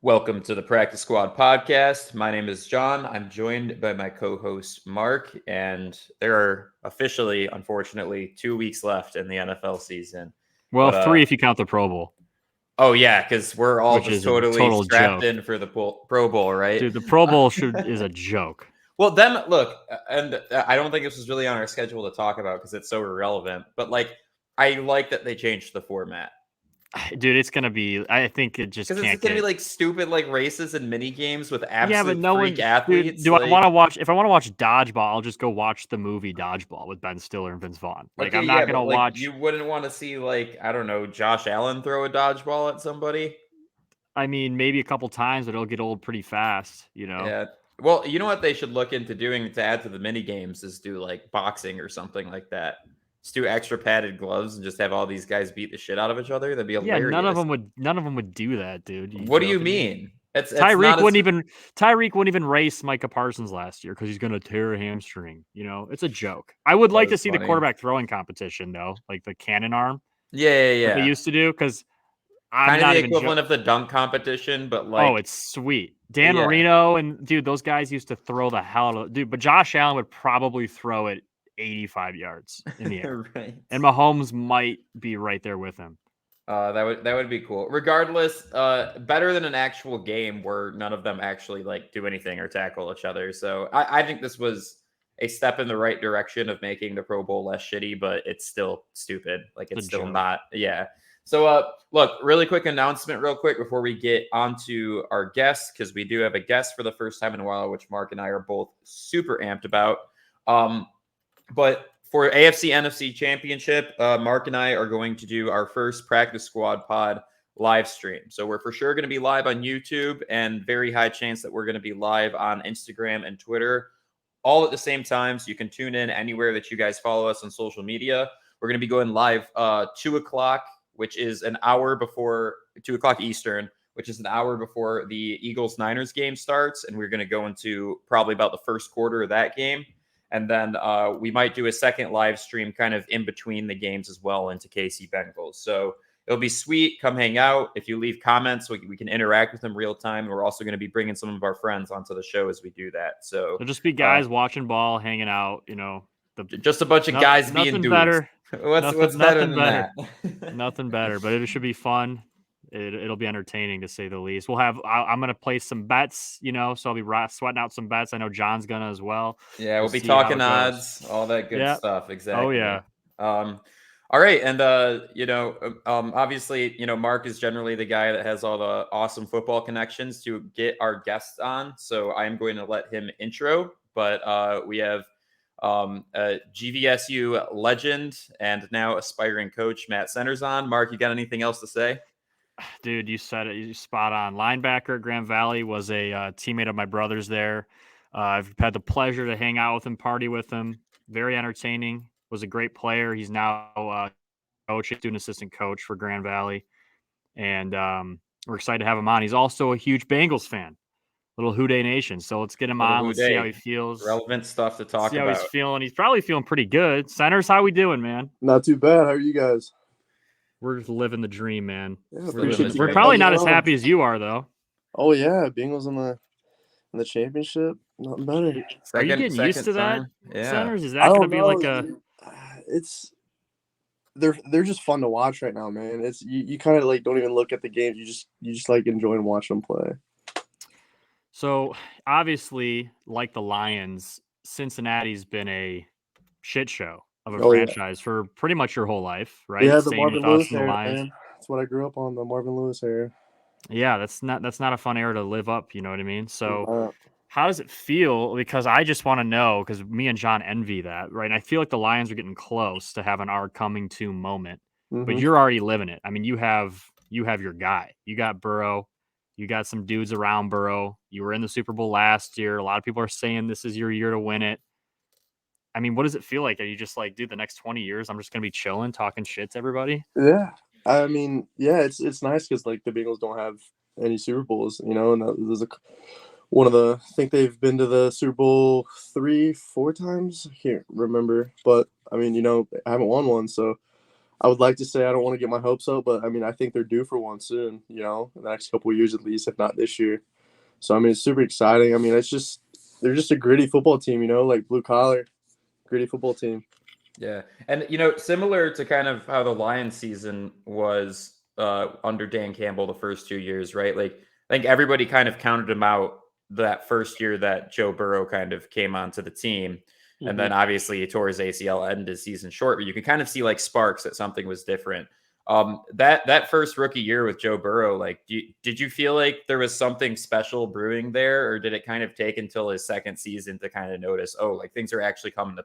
Welcome to the Practice Squad podcast. My name is John. I'm joined by my co-host Mark, and there are officially, unfortunately, 2 weeks left in the NFL season. Well, But, 3 if you count the Pro Bowl. Oh yeah, because we're all Which just is a totally total strapped joke. in for the Pro Bowl, right? Dude, the Pro Bowl is a joke. Well, then look, and I don't think this was really on our schedule to talk about because it's so irrelevant. But I like that they changed the format. Dude, it's gonna be. I think it just Because can't it's gonna get. be races and mini games with absolute Yeah, but no freak one. athletes. Dude, do I want to watch? If I want to watch dodgeball, I'll just go watch the movie Dodgeball with Ben Stiller and Vince Vaughn. Okay, I'm yeah, not but gonna watch. you wouldn't want to see I don't know, Josh Allen throw a dodgeball at somebody. I mean, maybe a couple times, but it'll get old pretty fast. Yeah. Well, you know what they should look into doing to add to the mini games is do boxing or something like that. Just do extra padded gloves and just have all these guys beat the shit out of each other. That'd be Yeah, hilarious. none of them would do that, dude. What do you mean? Tyreek wouldn't even race Micah Parsons last year because he's going to tear a hamstring. It's a joke. I would like to see the quarterback throwing competition though, like the cannon arm. Yeah. That they used to do because I'm kind of not the even equivalent of the dunk competition, but it's sweet. Dan Marino and dude, those guys used to throw the hell out of dude. But Josh Allen would probably throw it 85 yards in the air, right. And Mahomes might be right there with him. That would be cool. Regardless, better than an actual game where none of them actually do anything or tackle each other. So I think this was a step in the right direction of making the Pro Bowl less shitty, but it's still stupid. It's still joke. not. Yeah. So look, really quick announcement real quick before we get onto our guests, because we do have a guest for the first time in a while, which Mark and I are both super amped about. But for AFC NFC Championship, Mark and I are going to do our first Practice Squad pod live stream. So we're for sure going to be live on YouTube, and very high chance that we're going to be live on Instagram and Twitter all at the same time. So you can tune in anywhere that you guys follow us on social media. We're going to be going live 2 o'clock, which is an hour before 2 o'clock Eastern, which is an hour before the Eagles-Niners game starts. And we're going to go into probably about the first quarter of that game. And then we might do a second live stream kind of in between the games as well into KC Bengals. So it'll be sweet. Come hang out. If you leave comments, we can interact with them real time. We're also going to be bringing some of our friends onto the show as we do that. So it'll just be guys watching ball, hanging out, just a bunch of guys being dudes. Better. What's better than that? Nothing better, but it should be fun. It'll be entertaining to say the least. I'm going to play some bets, so I'll be sweating out some bets. I know John's going to as well. Yeah, we'll be talking odds, all that good stuff. Exactly. Oh, yeah. All right. And, obviously, Mark is generally the guy that has all the awesome football connections to get our guests on. So I'm going to let him intro, but we have a GVSU legend and now aspiring coach, Matt Centers on. Mark, you got anything else to say? Dude, you said it. You spot on. Linebacker at Grand Valley, was a teammate of my brother's there. I've had the pleasure to hang out with him, party with him. Very entertaining. Was a great player. He's now student assistant coach for Grand Valley. And we're excited to have him on. He's also a huge Bangles fan. Little Houday Nation. So let's get him on. Let's see how he feels. Relevant stuff to talk about. See how he's feeling. He's probably feeling pretty good. Centers, how we doing, man? Not too bad. How are you guys? We're just living the dream, man. Yeah, we're probably not as happy as you are, though. Oh yeah, Bengals in the championship. Nothing better. Are you getting used to that, Centers? Is that going to be like a? They're just fun to watch right now, man. It's you kind of don't even look at the games. You just enjoying watching them play. So obviously, like the Lions, Cincinnati's been a shit show of a franchise for pretty much your whole life, right? Yeah, the Marvin Lewis era, man. That's what I grew up on, the Marvin Lewis era. Yeah, that's not a fun era to live up, you know what I mean? So how does it feel? Because I just want to know, because me and John envy that, right? And I feel like the Lions are getting close to having our coming to moment, but you're already living it. I mean, you have your guy. You got Burrow. You got some dudes around Burrow. You were in the Super Bowl last year. A lot of people are saying this is your year to win it. I mean, what does it feel like? Are you just dude, the next 20 years, I'm just going to be chilling, talking shit to everybody? Yeah. I mean, yeah, it's nice because, the Bengals don't have any Super Bowls, and there's I think they've been to the Super Bowl 3-4 times. I can't remember. But, I mean, I haven't won one, so I would like to say I don't want to get my hopes up, but I mean, I think they're due for one soon, in the next couple of years at least, if not this year. So, I mean, it's super exciting. I mean, they're just a gritty football team, like blue collar, gritty football team. Yeah. And, similar to kind of how the Lions season was under Dan Campbell the first 2 years, right? Like, I think everybody kind of counted him out that first year that Joe Burrow kind of came onto the team. And then obviously he tore his ACL, ended his season short, but you can kind of see like sparks that something was different. That first rookie year with Joe Burrow, like, did you feel like there was something special brewing there, or did it kind of take until his second season to kind of notice, oh, like things are actually coming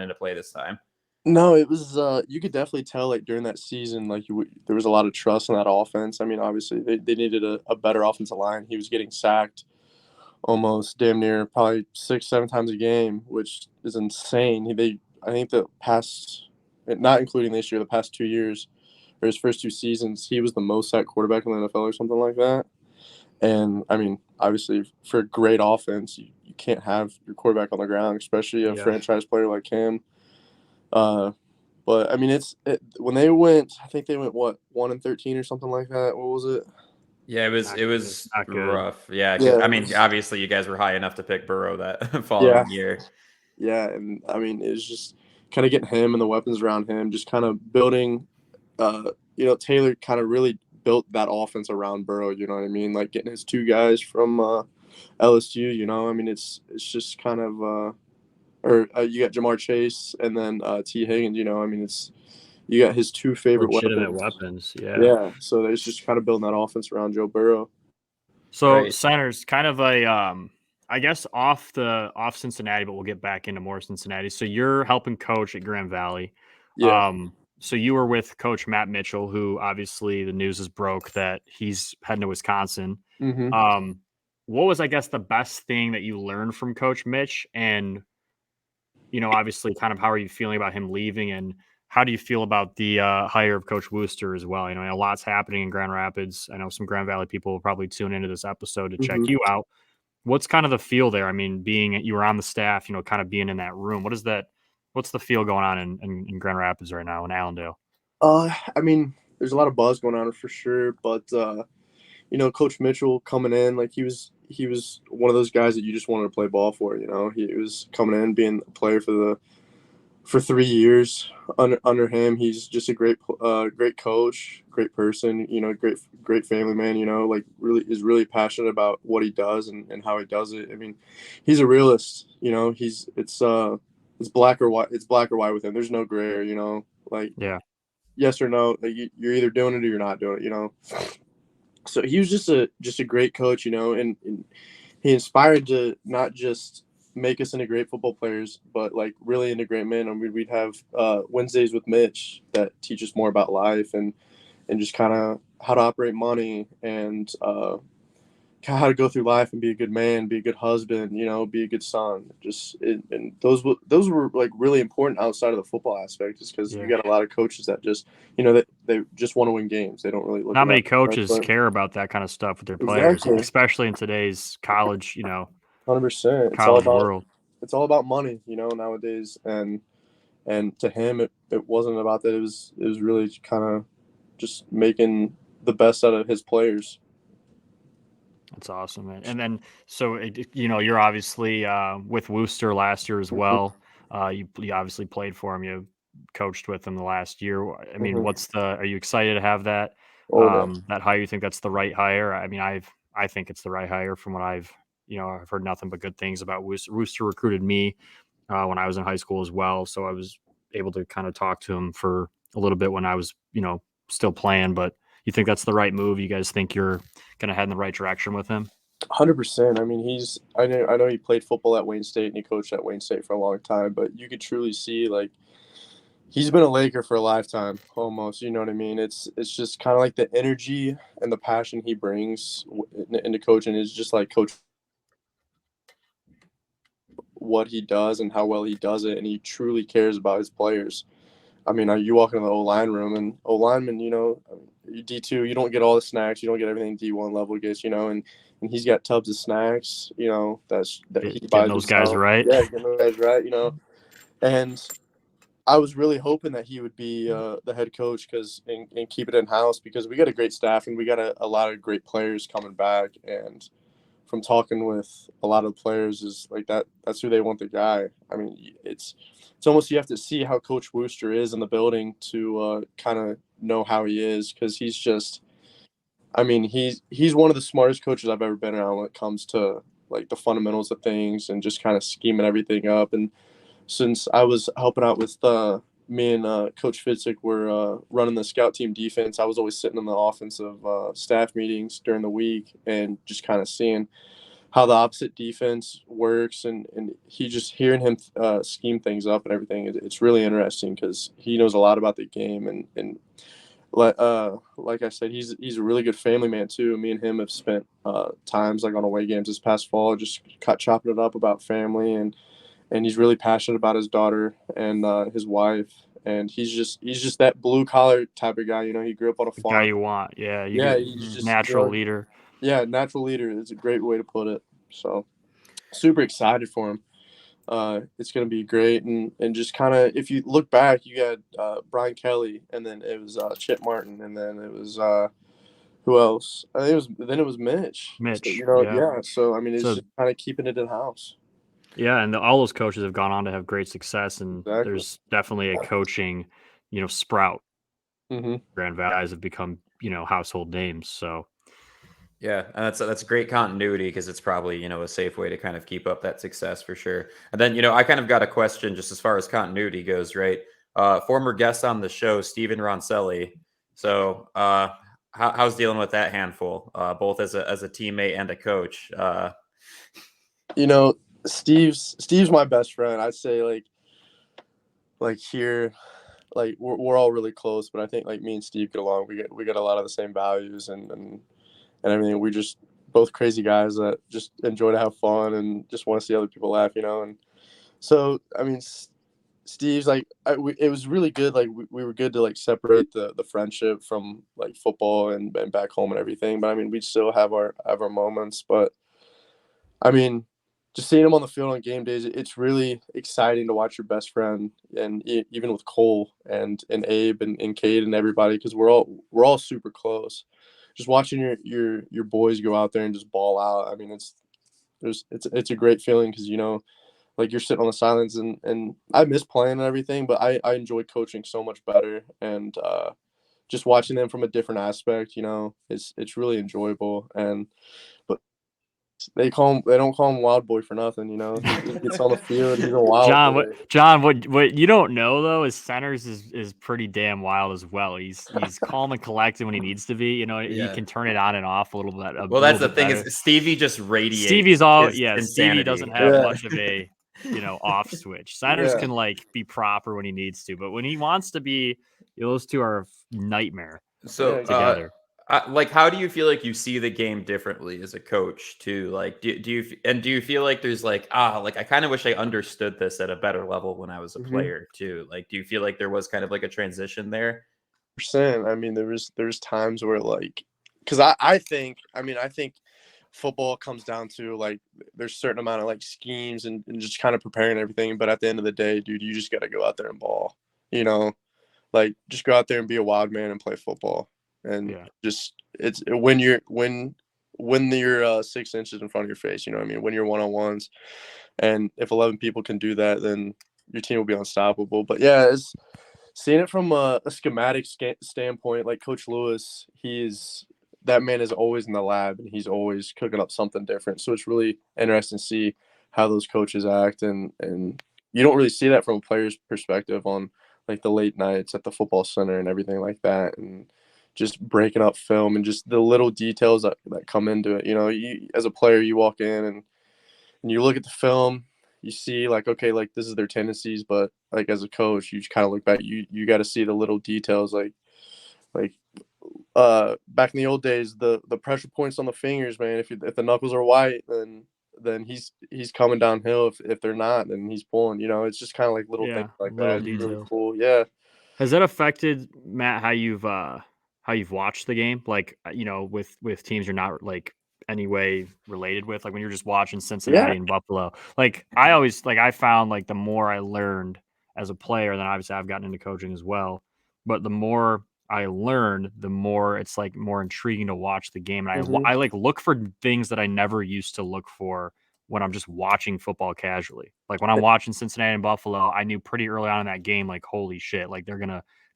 into play this time? No, it was. You could definitely tell, like during that season, like there was a lot of trust in that offense. I mean, obviously they needed a better offensive line. He was getting sacked almost damn near probably 6-7 times a game, which is insane. I think the past, not including this year, the past 2 years or his first 2 seasons, he was the most sacked quarterback in the NFL or something like that. And I mean, obviously for a great offense, you can't have your quarterback on the ground, especially a franchise player like him. But I mean, when they went, I think they went 1-13 or something like that. What was it? Yeah, it was rough. Yeah, Yeah, I mean, obviously you guys were high enough to pick Burrow that following year. Yeah, and I mean, it was just kind of getting him and the weapons around him, just kind of building. Taylor kind of really built that offense around Burrow. You know what I mean? Like getting his 2 guys from LSU. I mean, it's just kind of. You got Jamar Chase and then T. Higgins. I mean, you got his 2 favorite weapons. Yeah. So it's just kind of building that offense around Joe Burrow. So Centers, kind of a I guess off Cincinnati, but we'll get back into more Cincinnati. So you're helping coach at Grand Valley. Yeah. So you were with Coach Matt Mitchell, who obviously the news is broke that he's heading to Wisconsin. Mm-hmm. What was, I guess, the best thing that you learned from Coach Mitch? And obviously, kind of how are you feeling about him leaving, and how do you feel about the hire of Coach Wooster as well? A lot's happening in Grand Rapids. I know some Grand Valley people will probably tune into this episode to check you out. What's kind of the feel there? I mean, you were on the staff, kind of being in that room. What's the feel going on in Grand Rapids right now in Allendale? I mean, there's a lot of buzz going on for sure, but Coach Mitchell coming in, like he was one of those guys that you just wanted to play ball for. He was coming in, being a player for 3 years under him. He's just a great coach, great person, great family man, like really passionate about what he does and how he does it. I mean, he's a realist, it's black or white. It's black or white with him. There's no gray area, like yes or no. Like you're either doing it or you're not doing it, So he was just a great coach, and he inspired to not just make us into great football players, but like really into great men. I mean, we'd have Wednesdays with Mitch that teach us more about life and just kind of how to operate money and how to go through life and be a good man, be a good husband, be a good son. And those were like really important outside of the football aspect, just because you got a lot of coaches that just, they just want to win games. They don't really look. Not many coaches care about that kind of stuff with their players, especially in today's college, 100%. College world. It's all about money, nowadays. And to him, it wasn't about that. It was really kind of just making the best out of his players. That's awesome, man. And then, so, you're obviously with Wooster last year as well. You obviously played for him. You coached with him the last year. I mean, are you excited to have that, that hire? You think that's the right hire? I mean, I think it's the right hire from what I've heard nothing but good things about Wooster. Wooster recruited me when I was in high school as well. So I was able to kind of talk to him for a little bit when I was, still playing, but you think that's the right move? You guys think you're going to head in the right direction with him? 100%. I mean, I know he played football at Wayne State and he coached at Wayne State for a long time, but you could truly see like he's been a Laker for a lifetime almost. You know what I mean? It's just kind of like the energy and the passion he brings into coaching is just like coach what he does and how well he does it, and he truly cares about his players. I mean, you walk into the O-line room and O-lineman, D2, you don't get all the snacks. You don't get everything D1 level gets, and he's got tubs of snacks, that he buys those guys right. Yeah, getting those guys right, And I was really hoping that he would be the head coach and keep it in house because we got a great staff and we got a lot of great players coming back. And from talking with a lot of players, is like that's who they want the guy. I mean, it's almost you have to see how Coach Wooster is in the building to kind of know how he is because he's just. I mean, he's one of the smartest coaches I've ever been around when it comes to like the fundamentals of things and just kind of scheming everything up. And since I was helping out with me and Coach Fitzik were running the scout team defense, I was always sitting in the offensive staff meetings during the week and just kind of seeing how the opposite defense works. And he just hearing him scheme things up and everything. It's really interesting because he knows a lot about the game and like I said, he's a really good family man too. Me and him have spent times like on away games this past fall, just chopping it up about family, and he's really passionate about his daughter and his wife, and he's just that blue collar type of guy. You know, he grew up on a farm. Guy you want, yeah, He's just natural leader. Yeah, natural leader. It's a great way to put it. So, super excited for him. It's going to be great. And just kind of, if you look back, you had Brian Kelly, and then it was Chip Martin, and then it was who else? I think it was Mitch. Mitch, so, yeah. So, I mean, it's just kind of keeping it in-house. Yeah, and all those coaches have gone on to have great success, and Exactly. There's definitely a coaching, sprout. Mm-hmm. Grand Valley guys have become, household names, so. Yeah, and that's great continuity because it's probably, a safe way to kind of keep up that success for sure. And then, I kind of got a question just as far as continuity goes, right? Former guest on the show, Steven Roncelli. So how's dealing with that handful, both as a teammate and a coach? Steve's my best friend. I'd say like here, like we're all really close, but I think like me and Steve get along. We get a lot of the same values and everything. We just both crazy guys that just enjoy to have fun and just want to see other people laugh, And so, I mean, Steve's like, it was really good. Like we were good to like separate the friendship from like football and back home and everything. But I mean, we still have our moments. But I mean, just seeing him on the field on game days, it's really exciting to watch your best friend, and even with Cole and Abe and Cade and everybody, because we're all super close. Just watching your boys go out there and just ball out. I mean, it's a great feeling because like you're sitting on the sidelines and I miss playing and everything, but I enjoy coaching so much better, and just watching them from a different aspect. It's really enjoyable. But they don't call him Wild Boy for nothing. He gets on the field. He's a wild boy. John, what you don't know though is Centers is pretty damn wild as well. He's calm and collected when he needs to be. He can turn it on and off a little bit. Well, that's the thing is Stevie just radiates. Stevie's insanity. Stevie doesn't have much of a off switch. Centers can like be proper when he needs to, but when he wants to be, those two are a nightmare. So together. Like, how do you feel like you see the game differently as a coach too? Like, do you feel like there's like I kind of wish I understood this at a better level when I was a player too? Like, do you feel like there was kind of like a transition there? I mean, there's times where like, because I think football comes down to like there's a certain amount of like schemes and just kind of preparing everything, but at the end of the day, dude, you just got to go out there and ball. Like just go out there and be a wild man and play football. And just it's when you're 6 inches in front of your face, you know what I mean? When you're one-on-ones, and if 11 people can do that, then your team will be unstoppable. But yeah, it's seeing it from a schematic standpoint, like Coach Lewis, that man is always in the lab and he's always cooking up something different. So it's really interesting to see how those coaches act, and you don't really see that from a player's perspective on like the late nights at the football center and everything like that, and just breaking up film and just the little details that come into it. You as a player, you walk in and you look at the film, you see like, okay, like this is their tendencies, but like as a coach, you just kind of look back, you got to see the little details, like back in the old days, the pressure points on the fingers, man. If the knuckles are white, then he's coming downhill. If they're not, then he's pulling. It's just kind of like little things like that. It's really cool. Yeah. Has that affected, Matt, how you've watched the game? Like, with teams you're not like any way related with, like when you're just watching Cincinnati and Buffalo. Like I found like the more I learned as a player. Then obviously I've gotten into coaching as well. But the more I learn, the more it's like more intriguing to watch the game. And I like look for things that I never used to look for when I'm just watching football casually. Like when I'm watching Cincinnati and Buffalo, I knew pretty early on in that game, like, holy shit, like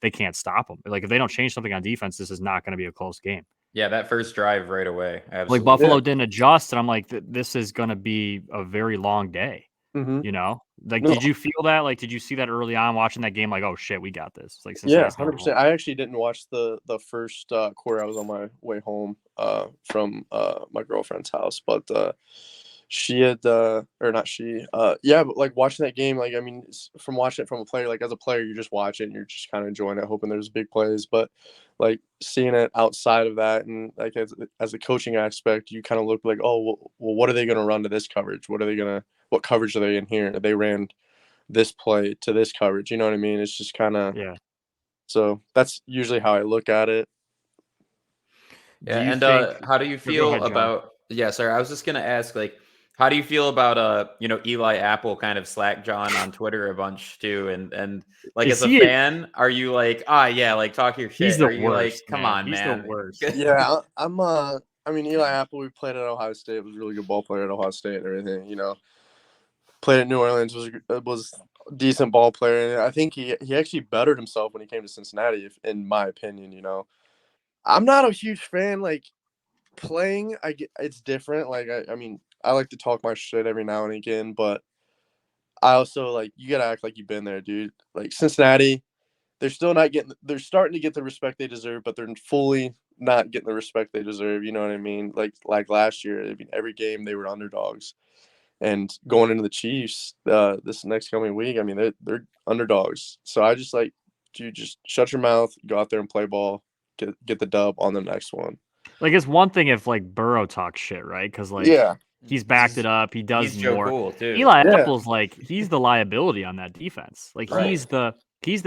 they can't stop them. Like if they don't change something on defense, this is not going to be a close game. Yeah, that first drive right away. Absolutely. Like Buffalo didn't adjust, and I'm like, this is going to be a very long day. You know, like, No. did you feel that? Like, did you see that early on watching that game? Like, oh shit, we got this. Like, Yeah, Cincinnati's gonna 100%. roll. I actually didn't watch the first quarter. I was on my way home from my girlfriend's house, but she had or not she. Yeah, but like watching that game, like I mean, from watching it from a player, like as a player, you just watch it and you're just kind of enjoying it, hoping there's big plays. But like seeing it outside of that, and like as a coaching aspect, you kind of look like, oh, well, what are they going to run to this coverage? What coverage are they in here? They ran this play to this coverage. You know what I mean? It's just kind of So that's usually how I look at it. Yeah, and how do you feel about? Yeah, sorry, I was just gonna ask, like, how do you feel about Eli Apple kind of slack John on Twitter a bunch too, and like as a fan, are you like, yeah, like talk your shit? He's the are you worst, like, come on, he's man? the worst. Yeah, I'm I mean, Eli Apple, we played at Ohio State, was a really good ball player at Ohio State and everything, you know. Played at New Orleans, was a decent ball player, and I think he actually bettered himself when he came to Cincinnati, in my opinion, you know. I'm not a huge fan, like, playing, it's different. Like, I mean, I like to talk my shit every now and again, but I also, like, you got to act like you've been there, dude. Like, Cincinnati, they're starting to get the respect they deserve, but they're fully not getting the respect they deserve. You know what I mean? Like last year, I mean, every game they were underdogs, and going into the Chiefs this next coming week, I mean, they're underdogs. So I just like, dude, just shut your mouth, go out there and play ball, get the dub on the next one. Like, it's one thing if like Burrow talks shit, right? Because like, he's backed it up. He does he's Joe more. Cool too. Eli Apple's like, he's the liability on that defense. Like, he's the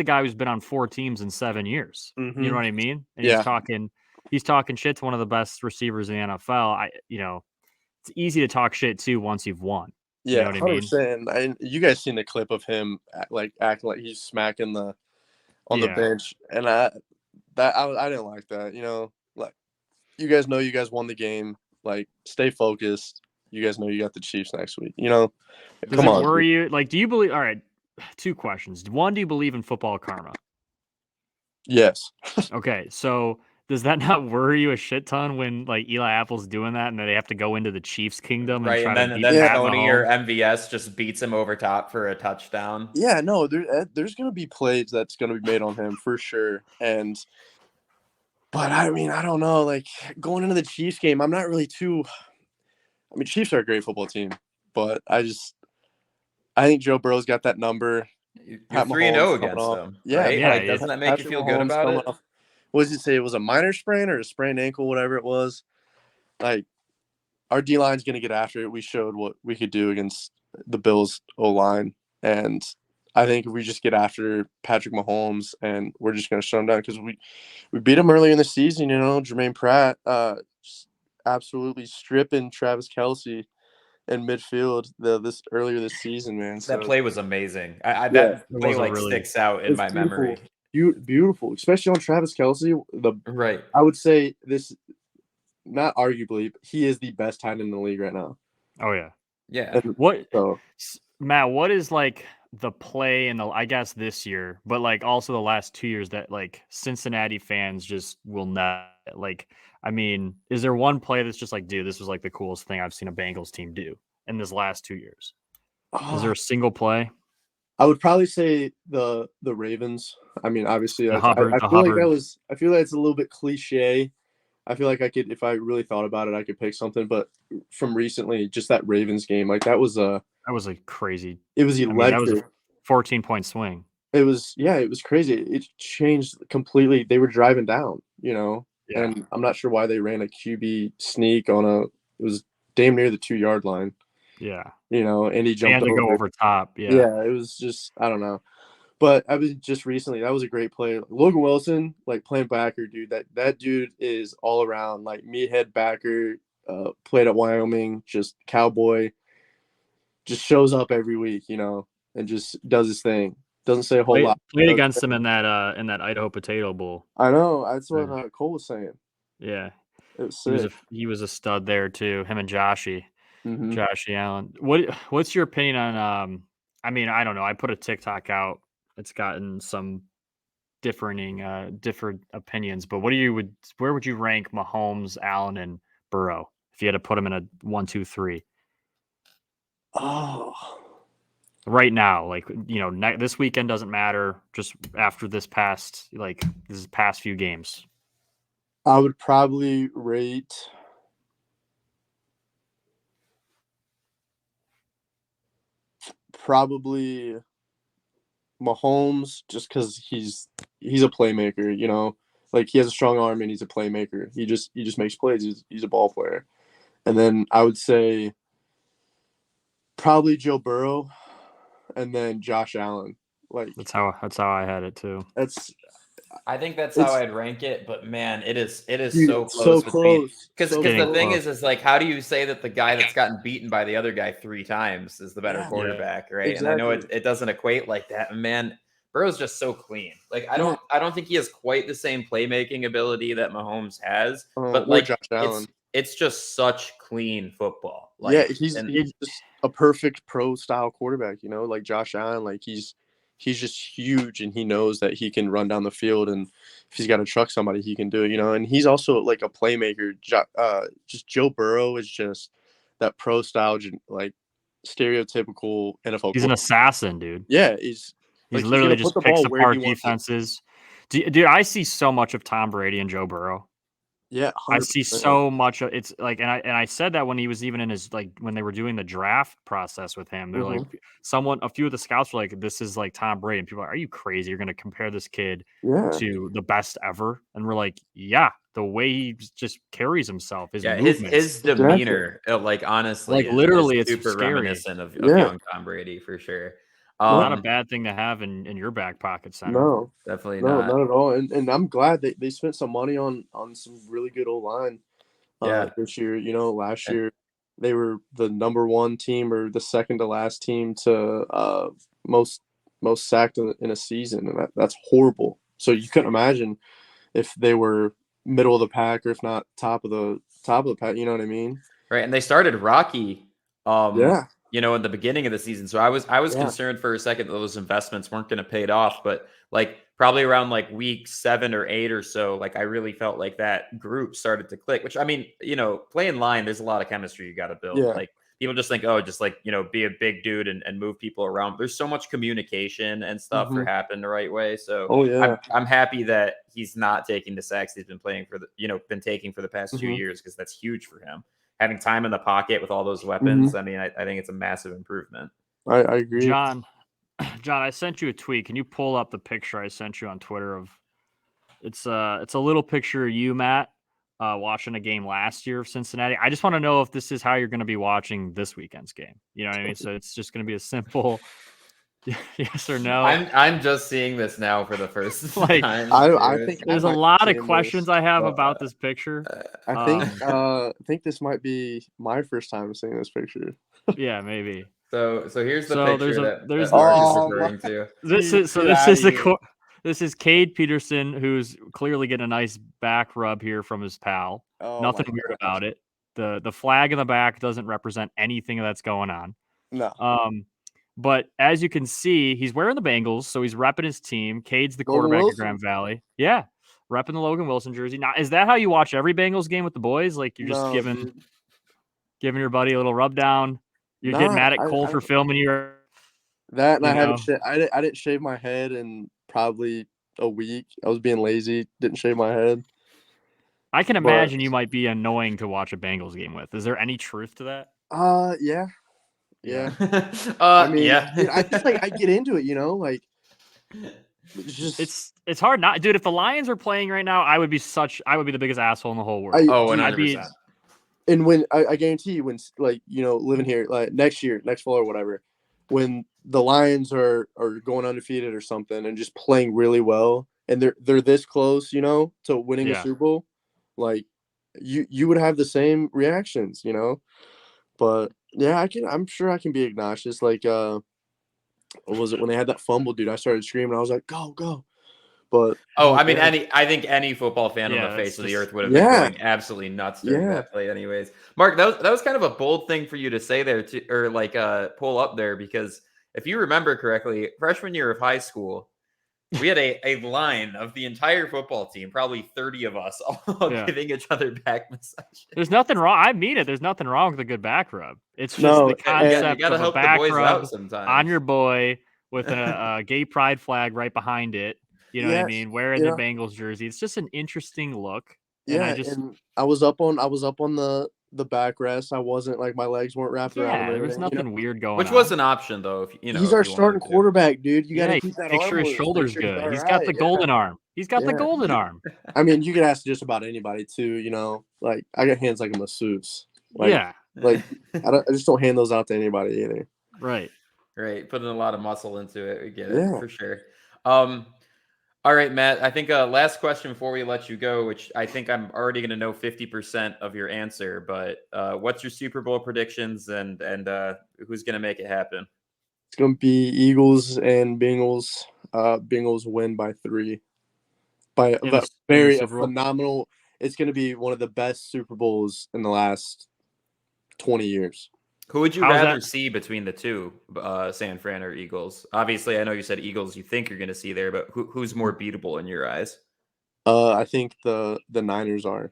guy who's been on 4 teams in 7 years. You know what I mean? And he's talking shit to one of the best receivers in the NFL. It's easy to talk shit too once you've won. Yeah, you know what 100%. I mean? You guys seen the clip of him acting like he's smacking on the bench, and I didn't like that. You know, like, you guys know you guys won the game. Like, stay focused. You guys know you got the Chiefs next week. You know, Does it worry you? Like, do you believe? All right, 2 questions. One, do you believe in football karma? Yes. Okay, so does that not worry you a shit ton when like Eli Apple's doing that and then they have to go into the Chiefs' kingdom and try to beat Pat Tony Mahomes? or MVS just beats him over top for a touchdown? Yeah, no, there's gonna be plays that's gonna be made on him for sure, but I mean, I don't know. Like, going into the Chiefs game, I'm not really too. I mean, Chiefs are a great football team, but I think Joe Burrow's got that number. You're 3-0 against them. Yeah, right? Yeah. Like, doesn't that make you feel good about it? What does it say? It was a minor sprain or a sprained ankle, whatever it was. Like, our D line's gonna get after it. We showed what we could do against the Bills O line, and I think if we just get after Patrick Mahomes, and we're just gonna shut him down, because we beat him early in the season. You know, Jermaine Pratt just absolutely stripping Travis Kelce in midfield earlier this season, man. That play was amazing. That play sticks out in my memory. Beautiful, especially on Travis Kelce. I would say this, not arguably, but he is the best tight end in the league right now. Oh yeah. Yeah. Matt, what is like the play in I guess this year, but like also the last 2 years that like Cincinnati fans just will not like? I mean, is there one play that's just like, dude, this was like the coolest thing I've seen a Bengals team do in this last 2 years? Is there a single play? I would probably say the Ravens. I mean, obviously, I feel like it's a little bit cliche. I feel like I could, if I really thought about it, I could pick something. But from recently, just that Ravens game, like that was a crazy. It was electric. That was a 14-point swing. It was crazy. It changed completely. They were driving down, you know, and I'm not sure why they ran a QB sneak it was damn near the 2-yard line. Yeah. You know, and he jumped to go over top. Yeah. Yeah, it was just, I don't know. But I was just recently, that was a great play. Logan Wilson, like, playing backer, dude. That dude is all around, like, meathead backer, played at Wyoming, just Cowboy, just shows up every week, you know, and just does his thing. Doesn't say a whole lot. Played against him in that Idaho Potato Bowl. I know. That's what Cole was saying. Yeah, it was sick. He was a stud there too. Him and Joshy Allen. What's your opinion on? I mean, I don't know. I put a TikTok out. It's gotten some different opinions, but where would you rank Mahomes, Allen, and Burrow if you had to put them in a 1, 2, 3? Oh, right now, like, this weekend doesn't matter. Just after this past few games, I would probably rate Mahomes just because he's a playmaker. Like he has a strong arm and he's a playmaker. He just makes plays. He's a ball player. And then I would say probably Joe Burrow, and then Josh Allen. Like that's how I had it too. I think that's how I'd rank it, but man, it is so close. Because the thing is like, how do you say that the guy that's gotten beaten by the other guy 3 times is the better quarterback, right? Exactly. And I know it doesn't equate like that. Man, Burrow's just so clean. Like I don't think he has quite the same playmaking ability that Mahomes has, but like Josh Allen. It's just such clean football. Like, he's just a perfect pro style quarterback. Like Josh Allen, like he's just huge, and he knows that he can run down the field, and if he's got to truck somebody, he can do it. And he's also like a playmaker. Just Joe Burrow is just that pro style, like stereotypical NFL. He's an assassin, dude. Yeah, he's literally just picks apart defenses. Dude, I see so much of Tom Brady and Joe Burrow. Yeah, 100%. I see so much of it's like, and I said that when he was even in his, like, when they were doing the draft process with him, they're like, a few of the scouts were like, this is like Tom Brady, and people are like, are you crazy? You're going to compare this kid to the best ever? And we're like, yeah, the way he just carries himself, his demeanor, like honestly, like literally, it's super scary. Reminiscent of young Tom Brady for sure. Not a bad thing to have in your back pocket, Center. No, definitely not. Not at all. And I'm glad they spent some money on some really good O-line this year. Last year they were the number 1 team or the second to last team to most sacked in a season, and that's horrible. So you couldn't imagine if they were middle of the pack or if not top of the pack. You know what I mean? Right, and they started rocky. In the beginning of the season. So I was concerned for a second that those investments weren't going to pay it off, but like probably around like week 7 or 8 or so, like I really felt like that group started to click, which I mean, playing line, there's a lot of chemistry you got to build. Yeah. Like people just think, be a big dude and move people around. There's so much communication and stuff for happen the right way. So I'm happy that he's not taking the sacks he's been taking for the past 2 years, because that's huge for him. Having time in the pocket with all those weapons, I mean, I think it's a massive improvement. I agree. John, I sent you a tweet. Can you pull up the picture I sent you on Twitter of it's a little picture of you, Matt, watching a game last year of Cincinnati. I just want to know if this is how you're going to be watching this weekend's game. You know what I mean? So it's just going to be a simple yes or no. I'm just seeing this now for the first time. I think there's a lot of questions I have about this picture. I think this might be my first time seeing this picture. Yeah, maybe. So here's the picture there's Mark is referring to. This is Cade Peterson, who's clearly getting a nice back rub here from his pal. Nothing weird about it. The flag in the back doesn't represent anything that's going on. No. But as you can see, he's wearing the Bangles, so he's repping his team. Cade's the quarterback of Grand Valley. Yeah, repping the Logan Wilson jersey. Now, is that how you watch every Bengals game with the boys? Like you're just giving your buddy a little rub down? You're getting mad at Cole for filming your that, and I didn't shave my head in probably a week. I was being lazy, didn't shave my head. I can imagine you might be annoying to watch a Bengals game with. Is there any truth to that? Yeah. I mean, I just I get into it, like it's hard not, dude. If the Lions were playing right now, I would be the biggest asshole in the whole world. 100%. And when I guarantee you, when living here like next fall or whatever, when the Lions are going undefeated or something and just playing really well, and they're this close, to winning a Super Bowl, like you would have the same reactions, But yeah, I'm sure I can be obnoxious. Like What was it when they had that fumble, dude? I started screaming. I was like, "Go, go!" But I mean, I think any football fan on Yeah, the face that's of the just- earth would have been going absolutely nuts during Yeah. that play, anyways. Mark, that was kind of a bold thing for you to say there, or like pull up there, because if you remember correctly, freshman year of high school, we had a line of the entire football team, probably 30 of us, all giving each other back massages. There's nothing wrong. I mean it. There's nothing wrong with a good back rub. It's just No, the concept you gotta of a help the back boys rub out sometimes on your boy with a gay pride flag right behind it. You know what I mean? Wearing the Bengals jersey. It's just an interesting look. Yeah, and I was up on the backrest. I wasn't like my legs weren't wrapped around him. There was nothing weird going on. Which was an option though, if you know. He's our starting quarterback, dude. You gotta keep that make arm sure his loose, shoulder's make sure good. he's He's all got the right. golden arm. He's got the golden arm. I mean, you could ask just about anybody too. You know, like I got hands like a masseuse. Like, like I just don't hand those out to anybody either. Right. Putting a lot of muscle into it. We get it for sure. All right, Matt. I think last question before we let you go, which I think I'm already going to know 50% of your answer. But what's your Super Bowl predictions and who's going to make it happen? It's going to be Eagles and Bengals. Bengals win by 3. By a very phenomenal. It's going to be one of the best Super Bowls in the last 20 years. Who would you rather see between the two, San Fran or Eagles? Obviously, I know you said Eagles you think you're going to see there, but who's more beatable in your eyes? I think the Niners are.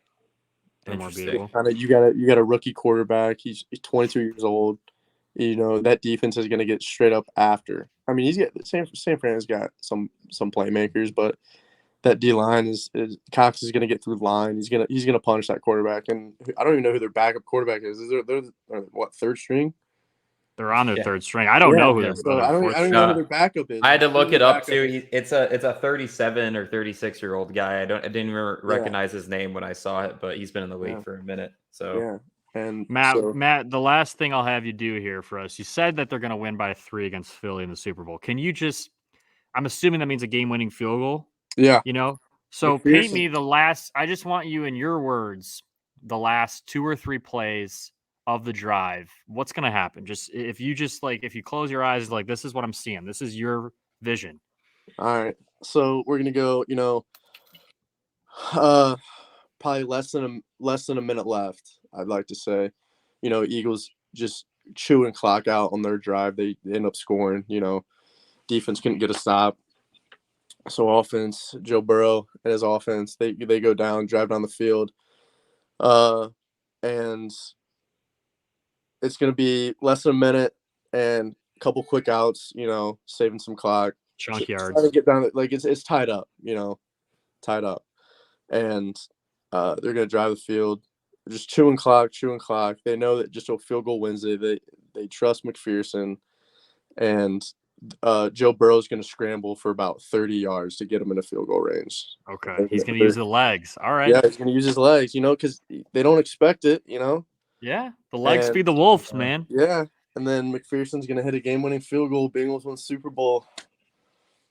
More beatable. Kind of, you got a rookie quarterback. He's 22 years old. You know, that defense is going to get straight up after. I mean, San Fran's got some playmakers, but that D line is Cox is going to get through the line. He's gonna punish that quarterback, and I don't even know who their backup quarterback is. They're what, third string? They're on their third string. I don't know who their I don't even know who their backup is. I had to look it up too. It's a 37 or 36-year-old guy. I didn't even recognize his name when I saw it, but he's been in the league for a minute. So And Matt, the last thing I'll have you do here for us, you said that they're going to win by 3 against Philly in the Super Bowl. Can you just? I'm assuming that means a game-winning field goal. Yeah. You know, so paint me the last. I just want you, in your words, the last 2 or 3 plays of the drive. What's going to happen? Just if you close your eyes, like, this is what I'm seeing. This is your vision. All right. So we're gonna go. You know, probably less than a minute left. I'd like to say, you know, Eagles just chewing clock out on their drive. They end up scoring. You know, defense couldn't get a stop. So offense, Joe Burrow and his offense, they go down, drive down the field, and it's going to be less than a minute and a couple quick outs, you know, saving some clock. Chunk yards. Trying to get down, like it's tied up, you know, and they're going to drive the field, just chewing clock. They know that just a field goal wins it. They trust McPherson, and Joe Burrow's going to scramble for about 30 yards to get him in a field goal range. Okay. He's going to use the legs. All right. Yeah, he's going to use his legs, you know, because they don't expect it, you know. Yeah, the legs feed the wolves, man. Yeah, and then McPherson's going to hit a game-winning field goal. Bengals win Super Bowl.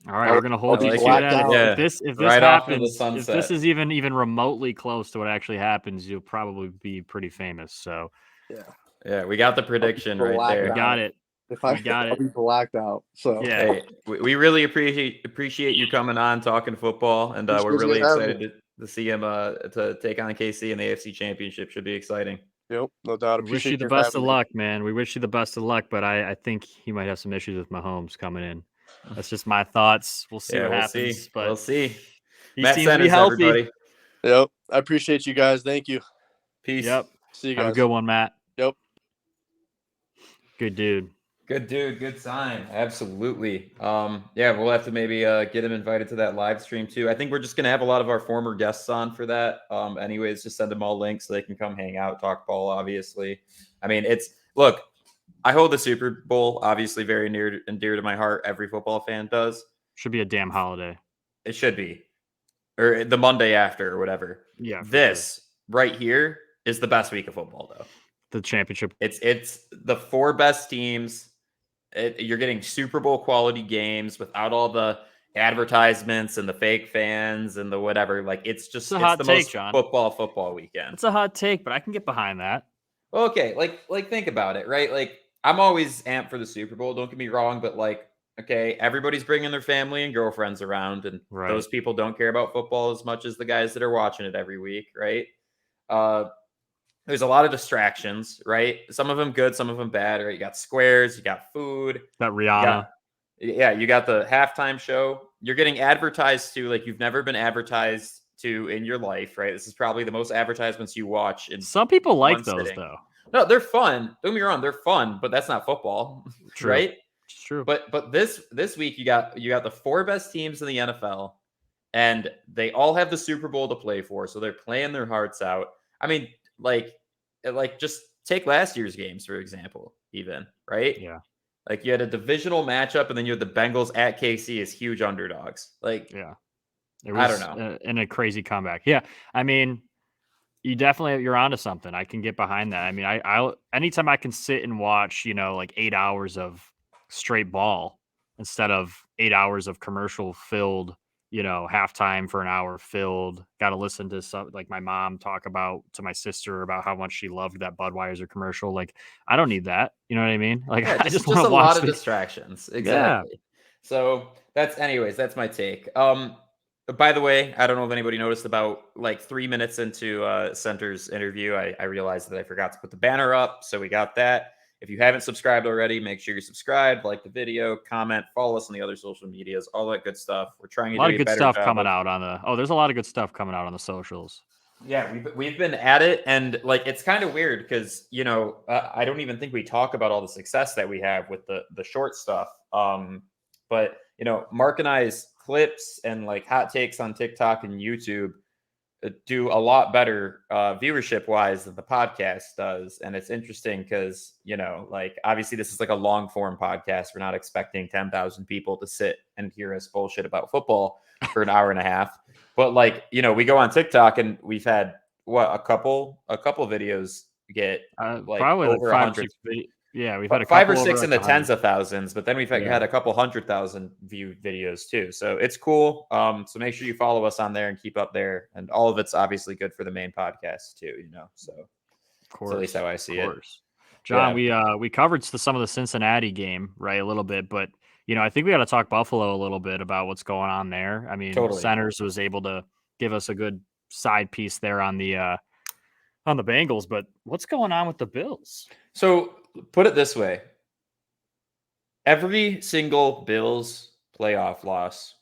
All right, we're going to hold you to that. Yeah. If this right happens, if this is even remotely close to what actually happens, you'll probably be pretty famous. So, yeah, we got the prediction right there. We got it. I'll be blacked out. So hey, we really appreciate you coming on, talking football, and we're really excited to see him to take on KC in the AFC Championship. Should be exciting. Yep, no doubt. We wish you the best of luck, man. We wish you the best of luck, but I think he might have some issues with Mahomes coming in. That's just my thoughts. We'll see what happens. But we'll see. Matt Centers, everybody. Yep, I appreciate you guys. Thank you. Peace. Yep. See you guys. Have a good one, Matt. Yep. Good dude. Good dude. Good sign. Absolutely. Yeah, we'll have to maybe get him invited to that live stream too. I think we're just gonna have a lot of our former guests on for that. Anyways, just send them all links so they can come hang out, talk ball. Obviously, I mean, look. I hold the Super Bowl obviously very near and dear to my heart. Every football fan does. Should be a damn holiday. It should be, or the Monday after, or whatever. Yeah. This right here is the best week of football, though. The championship. It's the 4 best teams. You're getting Super Bowl quality games without all the advertisements and the fake fans and the whatever. Like it's the take, most John. football weekend. It's a hot take, but I can get behind that. Okay, like think about it, right? Like I'm always amped for the Super Bowl. Don't get me wrong, but like Okay, everybody's bringing their family and girlfriends around, and those people don't care about football as much as the guys that are watching it every week, right? There's a lot of distractions, right? Some of them good, some of them bad, right? You got squares, you got food, that Rihanna. You got the halftime show. You're getting advertised to like you've never been advertised to in your life, right? This is probably the most advertisements you watch in some people like those sitting. though. No, they're fun. Don't get me wrong, they're fun, but that's not football, True. right? It's true. But this week you got the 4 best teams in the NFL, and they all have the Super Bowl to play for, so they're playing their hearts out. I mean, like just take last year's games for example, even, right? Yeah. Like you had a divisional matchup, and then you had the Bengals at KC as huge underdogs. Like, yeah, it was, I don't know, in a crazy comeback. Yeah, I mean, you're onto something. I can get behind that. I mean, I anytime I can sit and watch, like 8 hours of straight ball instead of 8 hours of commercial filled, halftime for an hour filled. Got to listen to some like my mom talk about to my sister about how much she loved that Budweiser commercial. Like, I don't need that. You know what I mean? Like, yeah, I just a want to lot watch of distractions. Exactly. Yeah. So that's my take. By the way, I don't know if anybody noticed about like 3 minutes into Center's interview, I realized that I forgot to put the banner up. So we got that. If you haven't subscribed already, make sure you're subscribed, like the video, comment, follow us on the other social medias, all that good stuff. We're trying to do a lot of good stuff coming out on the. Oh, there's a lot of good stuff coming out on the socials. Yeah, we've been at it, and like it's kind of weird because I don't even think we talk about all the success that we have with the short stuff. But Mark and I's clips and like hot takes on TikTok and YouTube do a lot better viewership wise than the podcast does, and it's interesting because like obviously this is like a long form podcast. We're not expecting 10,000 people to sit and hear us bullshit about football for an hour and a half. But like we go on TikTok and we've had a couple videos get like probably over like 100. Yeah, we've had a 5 couple or 6 in the 100. tens of thousands, but then we've had a couple 100,000 viewed videos too. So it's cool. So make sure you follow us on there and keep up there. And all of it's obviously good for the main podcast too, So of course, that's at least how I see it. John, we covered some of the Cincinnati game, right, a little bit, but I think we got to talk Buffalo a little bit about what's going on there. I mean, totally. Centers was able to give us a good side piece there on the Bengals, but what's going on with the Bills? So put it this way. Every single Bills playoff loss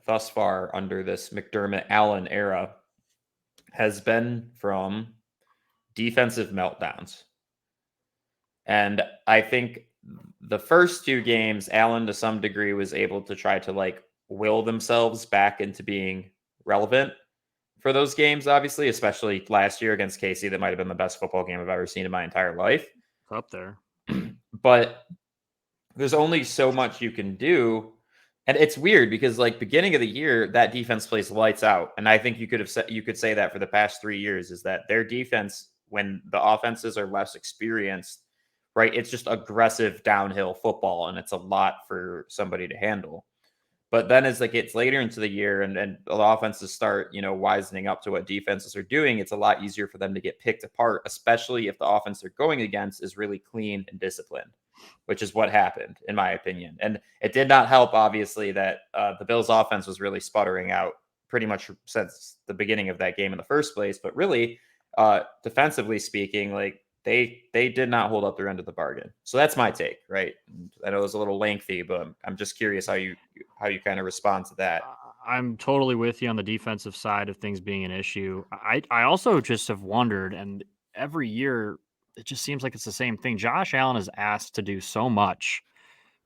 thus far under this McDermott Allen era has been from defensive meltdowns. And I think the first 2 games, Allen to some degree was able to try to like will themselves back into being relevant for those games, obviously, especially last year against KC. That might have been the best football game I've ever seen in my entire life. Up there. But there's only so much you can do. And it's weird because like beginning of the year, that defense plays lights out. And I think you could say that for the past 3 years is that their defense, when the offenses are less experienced, right? It's just aggressive downhill football, and it's a lot for somebody to handle. But then as it gets later into the year and the offenses start, wisening up to what defenses are doing, it's a lot easier for them to get picked apart, especially if the offense they're going against is really clean and disciplined, which is what happened, in my opinion. And it did not help, obviously, that the Bills' offense was really sputtering out pretty much since the beginning of that game in the first place. But really, defensively speaking, like they did not hold up their end of the bargain. So that's my take, right? I know it was a little lengthy, but I'm just curious how you kind of respond to that. I'm totally with you on the defensive side of things being an issue. I also just have wondered, and every year it just seems like it's the same thing. Josh Allen is asked to do so much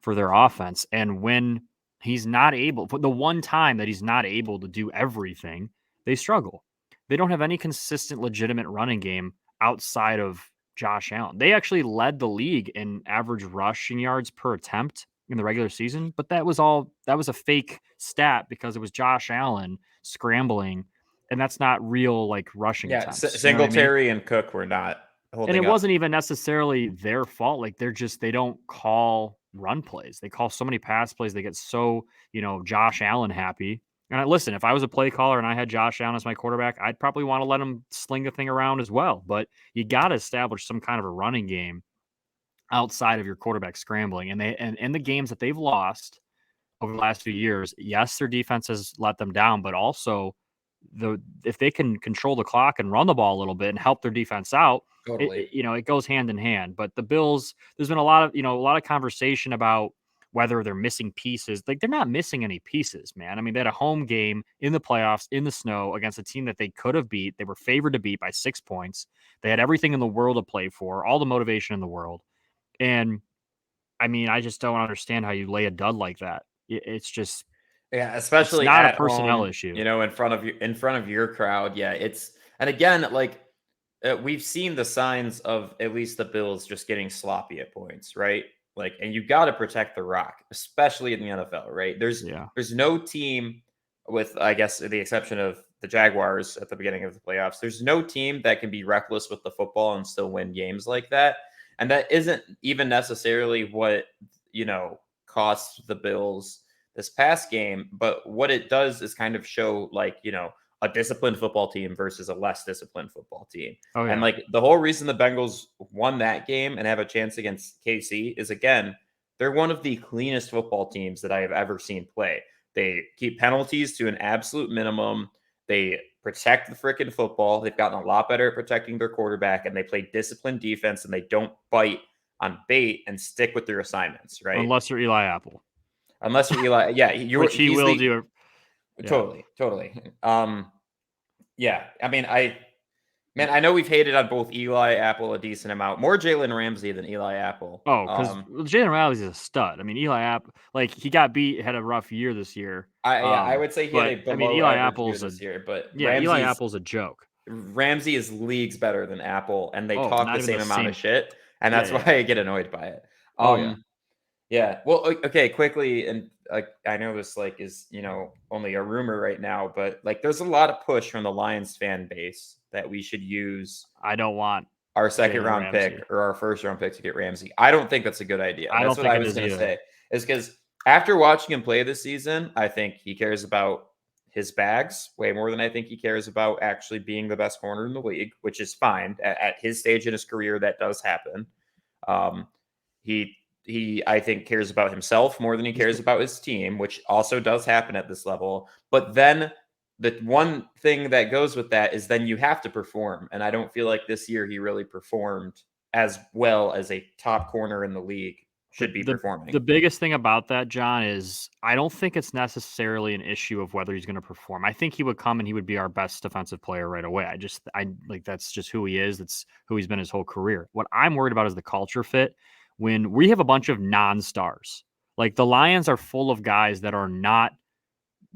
for their offense, and when he's not able, the one time that he's not able to do everything, they struggle. They don't have any consistent, legitimate running game outside of Josh Allen. They actually led the league in average rushing yards per attempt in the regular season, but that was a fake stat because it was Josh Allen scrambling, and that's not real like rushing attempts. Singletary and Cook were not holding and it up. wasn't even necessarily their fault. Like they don't call run plays. They call so many pass plays. They get so, Josh Allen happy. And listen, if I was a play caller and I had Josh Allen as my quarterback, I'd probably want to let him sling the thing around as well. But you got to establish some kind of a running game outside of your quarterback scrambling. And in the games that they've lost, over the last few years. Yes, their defense has let them down, but also if they can control the clock and run the ball a little bit and help their defense out, Totally. it goes hand in hand. But the Bills, there's been a lot of conversation about whether they're missing pieces. Like, they're not missing any pieces, man. I mean, they had a home game in the playoffs in the snow against a team that they could have beat. They were favored to beat by 6 points. They had everything in the world to play for, all the motivation in the world. And I mean, I just don't understand how you lay a dud like that. It's just, Yeah, it's especially not a at personnel home, issue. in front of your crowd. Yeah, and again, like we've seen the signs of at least the Bills just getting sloppy at points, right? Like, and you got to protect the rock, especially in the NFL, right? There's no team, with I guess the exception of the Jaguars at the beginning of the playoffs, there's no team that can be reckless with the football and still win games like that. And that isn't even necessarily what, cost the Bills this past game, but what it does is kind of show, like, a disciplined football team versus a less disciplined football team. Oh, yeah. And like the whole reason the Bengals won that game and have a chance against KC is, again, they're one of the cleanest football teams that I have ever seen play. They keep penalties to an absolute minimum. They protect the freaking football. They've gotten a lot better at protecting their quarterback, and they play disciplined defense, and they don't bite on bait and stick with their assignments, right? Unless you're Eli Apple. Unless you're Eli. Yeah, which he will do. Totally. Yeah. I mean, I know we've hated on both Eli Apple a decent amount. More Jalen Ramsey than Eli Apple. Oh, because Jalen Ramsey is a stud. I mean, Eli Apple, like, he got beat, had a rough year this year. I would say he had a below Eli average Apple's year this year, but Eli Apple's a joke. Ramsey is leagues better than Apple, and they talk the not same even the amount same- of shit, and that's why I get annoyed by it. Yeah. Yeah. Well, okay, quickly, and I know this is only a rumor right now, but like there's a lot of push from the Lions fan base that we should use. I don't want our second round pick or our first round pick to get Ramsey. I don't think that's a good idea. That's what I was going to say. Is because after watching him play this season, I think he cares about his bags way more than I think he cares about actually being the best corner in the league, which is fine at his stage in his career. That does happen. He I think cares about himself more than he cares about his team, which also does happen at this level. But then the one thing that goes with that is then you have to perform. And I don't feel like this year he really performed as well as a top corner in the league should be performing. The biggest thing about that, John, is I don't think it's necessarily an issue of whether he's going to perform. I think he would come and he would be our best defensive player right away. I like, that's just who he is. That's who he's been his whole career. What I'm worried about is the culture fit. When we have a bunch of non-stars, like the Lions are full of guys that are not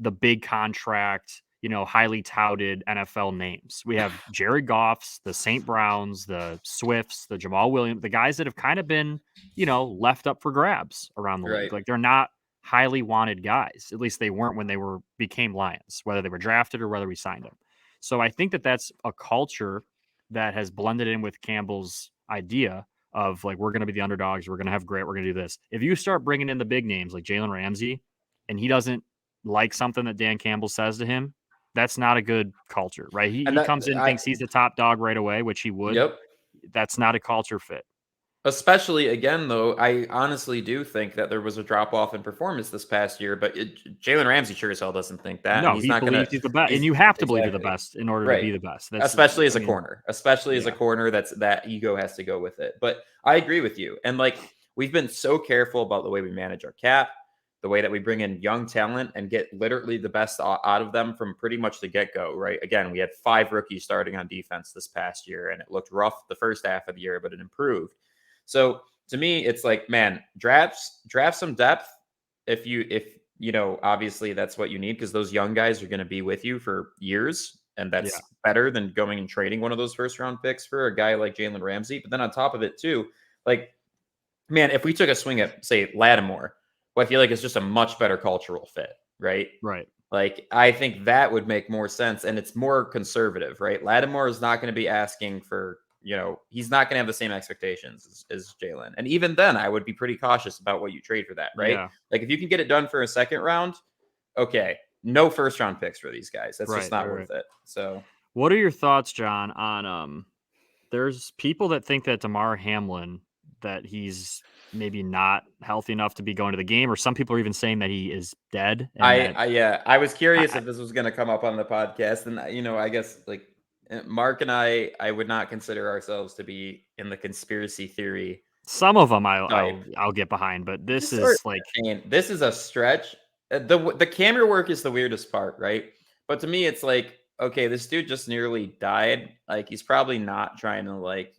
the big contract, highly touted NFL names. We have Jared Goffs, the St. Browns, the Swifts, the Jamal Williams, the guys that have kind of been, left up for grabs around the league. Like, they're not highly wanted guys. At least they weren't when they became Lions, whether they were drafted or whether we signed them. So I think that that's a culture that has blended in with Campbell's idea of, like, we're going to be the underdogs. We're going to have we're going to do this. If you start bringing in the big names like Jalen Ramsey and he doesn't like something that Dan Campbell says to him, that's not a good culture, right? He comes in and thinks he's the top dog right away, which he would. Yep. That's not a culture fit. Especially, again, though, I honestly do think that there was a drop-off in performance this past year, but Jalen Ramsey sure as hell doesn't think that. No, he believes he's the best, and you have to believe you're the best in order to be the best. Especially as a corner. Especially as a corner, that ego has to go with it. But I agree with you. And, like, we've been so careful about the way we manage our cap, the way that we bring in young talent and get literally the best out of them from pretty much the get-go, right? Again, we had 5 rookies starting on defense this past year, and it looked rough the first half of the year, but it improved. So to me, it's like, man, draft some depth if obviously that's what you need, because those young guys are going to be with you for years, and that's better than going and trading one of those first-round picks for a guy like Jalen Ramsey. But then on top of it, too, like, man, if we took a swing at, say, Lattimore, well, I feel like it's just a much better cultural fit, right? Right. Like, I think that would make more sense, and it's more conservative, right? Lattimore is not going to be asking for, he's not going to have the same expectations as Jalen. And even then, I would be pretty cautious about what you trade for that, right? Yeah. Like, if you can get it done for a second round, okay, no first-round picks for these guys. That's just not worth it. So, what are your thoughts, John, on there's people that think that Damar Hamlin, that he's maybe not healthy enough to be going to the game, or some people are even saying that he is dead. And I was curious if this was going to come up on the podcast, and I guess like Mark and I would not consider ourselves to be in the conspiracy theory. Some of them type. I'll get behind, but this Sort is of like insane. This is a stretch. The camera work is the weirdest part, right? But to me, it's like, okay, this dude just nearly died. Like he's probably not trying to like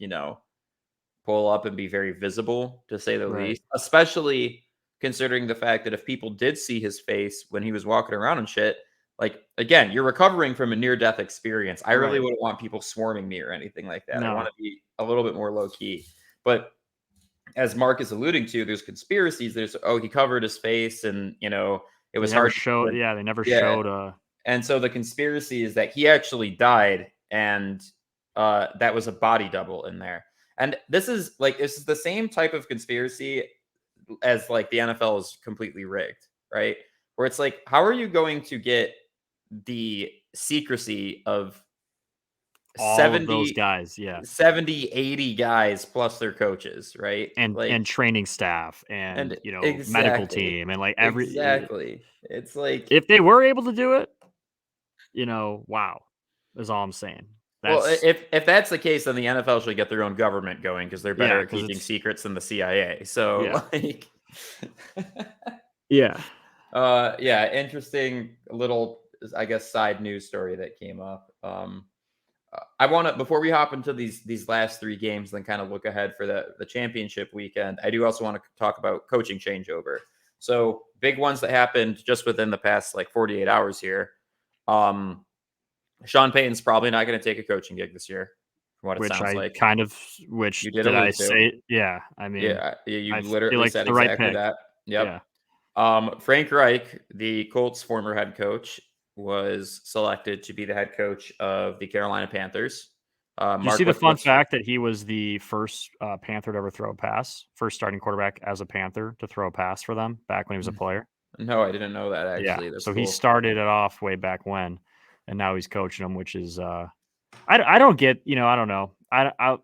pull up and be very visible, to say the Right. least. Especially considering the fact that if people did see his face when he was walking around and shit, like again, you're recovering from a near-death experience. I really Right. wouldn't want people swarming me or anything like that. I No. want to be a little bit more low key. But as Mark is alluding to, there's conspiracies. There's he covered his face, and it was They never hard. showed. Yeah, they never showed. And so the conspiracy is that he actually died, and that was a body double in there. And this is the same type of conspiracy as like the NFL is completely rigged, right? Where it's like, how are you going to get the secrecy of all 70 of those guys, 70, 80 guys plus their coaches, right? and training staff and medical team and like exactly. It's like, if they were able to do it, wow, is all I'm saying. well, if that's the case, then the NFL should get their own government going because they're better at keeping secrets than the CIA. So yeah. Interesting little, I guess, side news story that came up. I want to, before we hop into these last three games, then kind of look ahead for the championship weekend. I do also want to talk about coaching changeover. So big ones that happened just within the past like 48 hours here. Sean Payton's probably not going to take a coaching gig this year, from what it sounds like. Which you did I allude say? to. Yeah, I mean, you literally said the right exactly pick. that. Yep. Yeah. Frank Reich, the Colts' former head coach, was selected to be the head coach of the Carolina Panthers. You see the fun fact that he was the first Panther to ever throw a pass, first starting quarterback as a Panther to throw a pass for them back when he was a player? No, I didn't know that, actually. Yeah, That's so cool. he started it off way back when, and now he's coaching them, which is I don't get, I don't know. I'm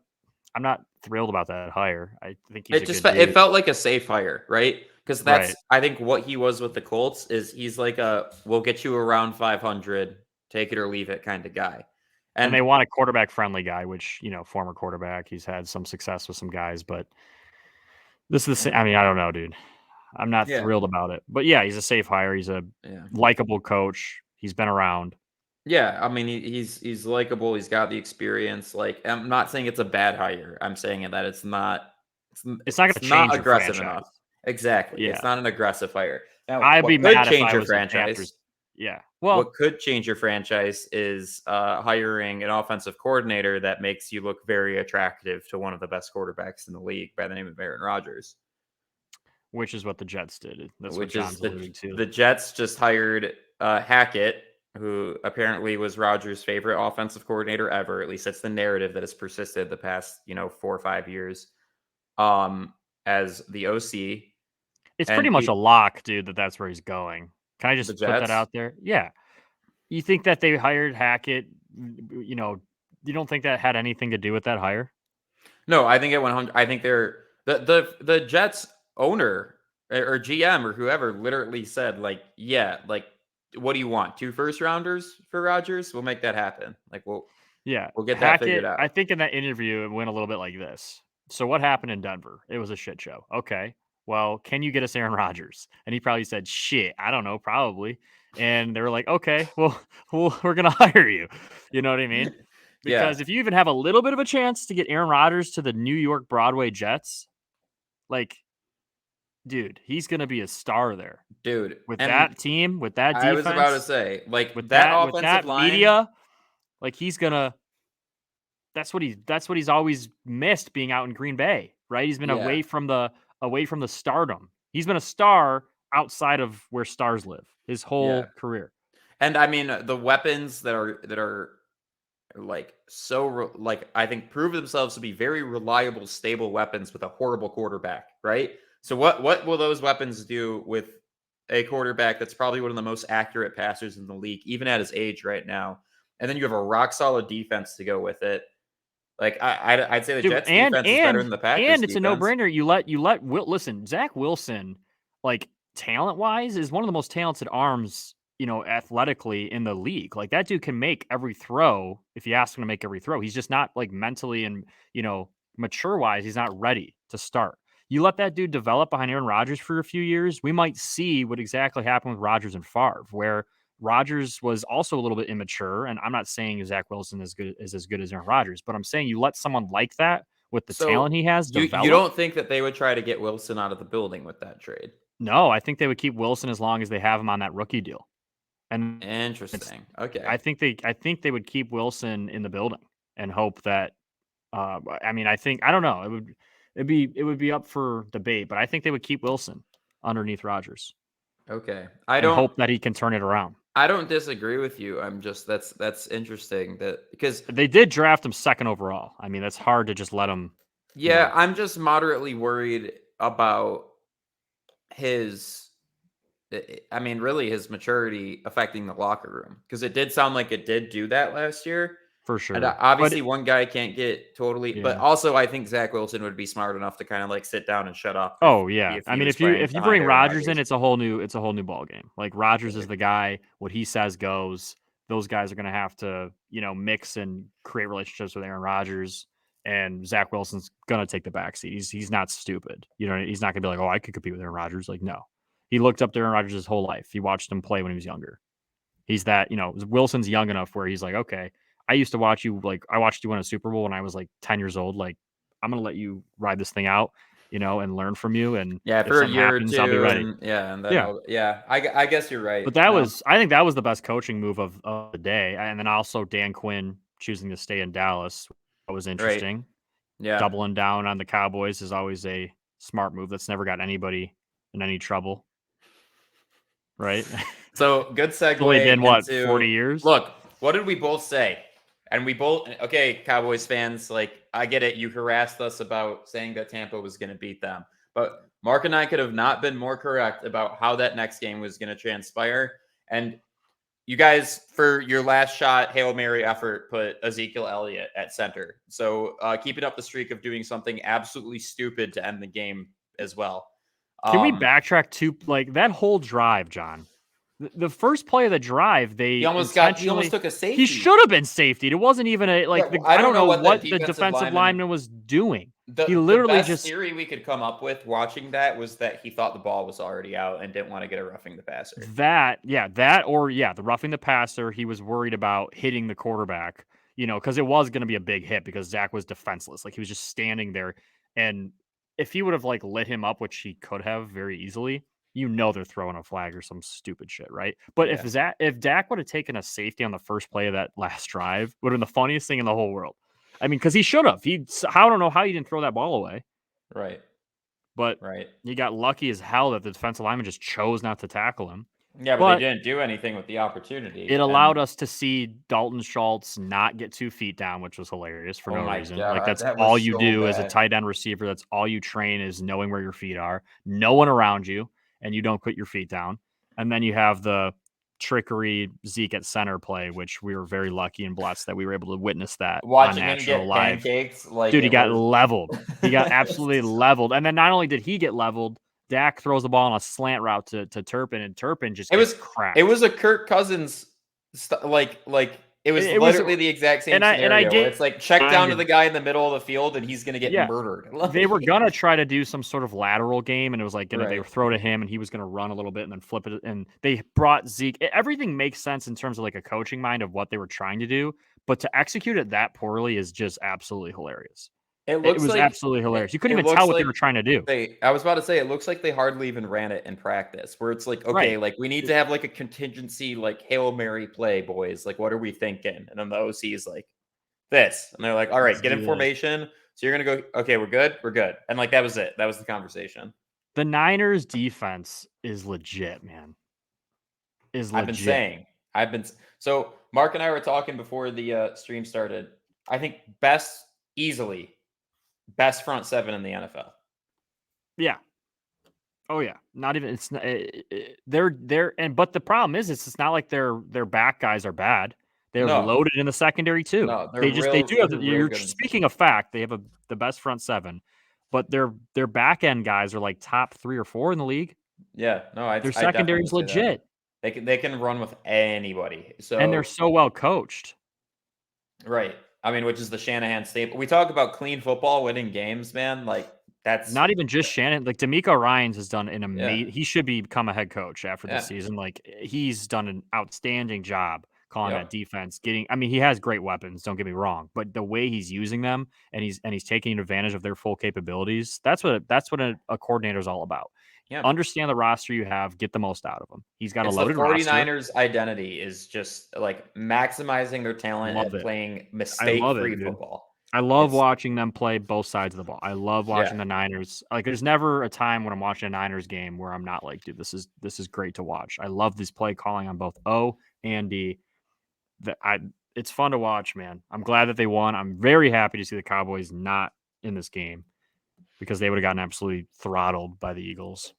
not thrilled about that hire. I think it felt like a safe hire, right? Because that's I think what he was with the Colts is he's like we'll get you around 500, take it or leave it kind of guy. And they want a quarterback friendly guy, which, former quarterback, he's had some success with some guys, but this is the same. I mean, I don't know, dude. I'm not thrilled about it, but yeah, he's a safe hire. He's a likable coach. He's been around. Yeah, I mean, he's likable. He's got the experience. Like, I'm not saying it's a bad hire. I'm saying that it's not going to change aggressive franchise. enough. Exactly. Yeah. It's not an aggressive hire. Now, I'd be mad change if your I was franchise. Yeah. Well, what could change your franchise is hiring an offensive coordinator that makes you look very attractive to one of the best quarterbacks in the league by the name of Aaron Rodgers. Which is what the Jets did. That's which what John's is alluding to. The Jets just hired Hackett, who apparently was Rodgers' favorite offensive coordinator ever. At least that's the narrative that has persisted the past, 4 or 5 years. As the OC. It's pretty much a lock, dude, that's where he's going. Can I just put that out there? Yeah. You think that they hired Hackett, you don't think that had anything to do with that hire? No, I think it 100. I think they're the Jets owner or GM or whoever literally said, like, yeah, like, what do you want? 2 first rounders for Rodgers? We'll make that happen. Like, we'll get Hackett, that figured out. I think in that interview it went a little bit like this. So what happened in Denver? It was a shit show. Okay. Well, can you get us Aaron Rodgers? And he probably said, shit, I don't know, probably. And they were like, okay, well we're going to hire you. You know what I mean? Because if you even have a little bit of a chance to get Aaron Rodgers to the New York Broadway Jets, like, dude, he's going to be a star there. Dude. With that team, with that defense. I was about to say, like, with that offensive with that line. Media, like, he's going to that's what he's always missed, being out in Green Bay, right? He's been away from the stardom. He's been a star outside of where stars live his whole career. And I mean, the weapons that are like I think prove themselves to be very reliable, stable weapons with a horrible quarterback, right? So what will those weapons do with a quarterback that's probably one of the most accurate passers in the league, even at his age right now? And then you have a rock solid defense to go with it. Like I'd say the Dude, Jets defense is better than the Packers and it's defense. a no-brainer. Listen, Zach Wilson, like talent-wise, is one of the most talented arms, athletically in the league. Like that dude can make every throw if you ask him to make every throw. He's just not like mentally and mature-wise, he's not ready to start. You let that dude develop behind Aaron Rodgers for a few years, we might see what exactly happened with Rodgers and Favre, where Rodgers was also a little bit immature, and I'm not saying Zach Wilson is as good as Aaron Rodgers, but I'm saying you let someone like that with the talent he has develop. You don't think that they would try to get Wilson out of the building with that trade? No, I think they would keep Wilson as long as they have him on that rookie deal. And Interesting. Okay. I think they would keep Wilson in the building and hope that. I don't know. It would be up for debate, but I think they would keep Wilson underneath Rodgers. Okay. Hope that he can turn it around. I don't disagree with you. I'm just that's interesting because they did draft him second overall. I mean, that's hard to just let him. Yeah, I'm just moderately worried about really his maturity affecting the locker room, because it did sound like it did do that last year. For sure. And obviously one guy can't get totally, but also I think Zach Wilson would be smart enough to kind of like sit down and shut up. If you bring Rodgers in, it's a whole new ball game. Like Rodgers is the guy, what he says goes. Those guys are going to have to, mix and create relationships with Aaron Rodgers, and Zach Wilson's going to take the backseat. He's not stupid. He's not going to be like, oh, I could compete with Aaron Rodgers. Like, no, he looked up to Aaron Rodgers his whole life. He watched him play when he was younger. He's that, Wilson's young enough where he's like, okay, I used to watch you, like I watched you win a Super Bowl when I was like 10 years old. Like, I'm going to let you ride this thing out, and learn from you. And for a year or two, I'll be ready. I guess you're right. But I think that was the best coaching move of the day. And then also Dan Quinn choosing to stay in Dallas. That was interesting. Right. Yeah. Doubling down on the Cowboys is always a smart move. That's never got anybody in any trouble. Right. So good segue. Only been what, 40 years? Look, what did we both say? And we both, okay, Cowboys fans, like, I get it. You harassed us about saying that Tampa was going to beat them. But Mark and I could have not been more correct about how that next game was going to transpire. And you guys, for your last shot, Hail Mary effort, put Ezekiel Elliott at center. So keeping up the streak of doing something absolutely stupid to end the game as well. Can we backtrack to, like, that whole drive, John? The first play of the drive, he almost took a safety. He should have been safetied. It wasn't even I don't know what the defensive lineman was doing. He literally the best theory we could come up with watching that was that he thought the ball was already out and didn't want to get a roughing the passer. The roughing the passer. He was worried about hitting the quarterback, because it was going to be a big hit because Zach was defenseless. Like, he was just standing there, and if he would have like lit him up, which he could have very easily, they're throwing a flag or some stupid shit, right? But if Dak would have taken a safety on the first play of that last drive, would have been the funniest thing in the whole world. I mean, because he should have. I don't know how he didn't throw that ball away. Right. But he got lucky as hell that the defensive lineman just chose not to tackle him. Yeah, but they didn't do anything with the opportunity. It allowed us to see Dalton Schultz not get 2 feet down, which was hilarious for no reason. God, like, that's all you do as a tight end receiver. That's all you train, is knowing where your feet are. No one around you, and you don't put your feet down. And then you have the trickery Zeke at center play, which we were very lucky and blessed that we were able to witness that watching on national him get live. Pancakes, dude, he got leveled. He got absolutely leveled. And then not only did he get leveled, Dak throws the ball on a slant route to Turpin, and Turpin just gets cracked. It was a Kirk Cousins it was literally the exact same scenario. Where it's like check down to the guy in the middle of the field and he's going to get murdered. They were going to try to do some sort of lateral game, and it was like they would throw to him and he was going to run a little bit and then flip it. And they brought Zeke. Everything makes sense in terms of like a coaching mind of what they were trying to do, but to execute it that poorly is just absolutely hilarious. It was absolutely hilarious. You couldn't even tell what they were trying to do. I was about to say, it looks like they hardly even ran it in practice, where it's like, okay, like we need to have like a contingency, like Hail Mary play, boys. Like, what are we thinking? And then the OC is like, this. And they're like, all right, get in formation. So you're going to go, okay, we're good. We're good. And like, that was it. That was the conversation. The Niners defense is legit, man. So Mark and I were talking before the stream started. I think best front seven in the NFL. Yeah. Oh yeah. Not even. It's not, they're but the problem is it's not like their back guys are bad. They're loaded in the secondary too. No, They do have. You're good. Speaking of fact, they have the best front seven, but their back end guys are like top 3 or 4 in the league. Yeah, no, their secondary is legit. They can run with anybody. So and they're so well coached. Right. I mean, which is the Shanahan staple. We talk about clean football, winning games, man. Like that's not even just Shannon. Like DeMeco Ryans has done an amazing. He should become a head coach after this season. Like he's done an outstanding job calling that defense. I mean, he has great weapons. Don't get me wrong, but the way he's using them and he's taking advantage of their full capabilities. That's what a coordinator is all about. Yeah. Understand the roster you have, get the most out of them. He's got a loaded roster. The 49ers identity is just like maximizing their talent and playing mistake-free football. I love watching them play both sides of the ball. I love watching the Niners. Like there's never a time when I'm watching a Niners game where I'm not like, dude, this is great to watch. I love this play calling on both O and D. It's fun to watch, man. I'm glad that they won. I'm very happy to see the Cowboys not in this game because they would have gotten absolutely throttled by the Eagles.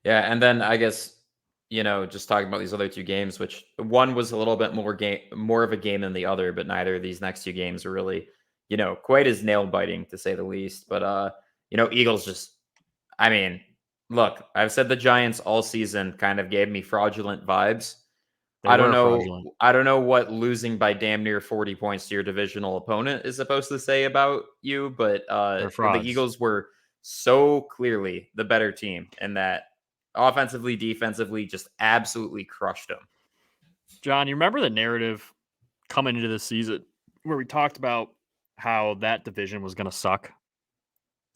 Yeah, and then I guess, just talking about these other two games, which one was a little bit more of a game than the other, but neither of these next two games are really, quite as nail-biting, to say the least. But, Eagles just, I mean, look, I've said the Giants all season kind of gave me fraudulent vibes. I don't know what losing by damn near 40 points to your divisional opponent is supposed to say about you, but the Eagles were so clearly the better team in that. Offensively, defensively, just absolutely crushed them. John, you remember the narrative coming into this season where we talked about how that division was going to suck,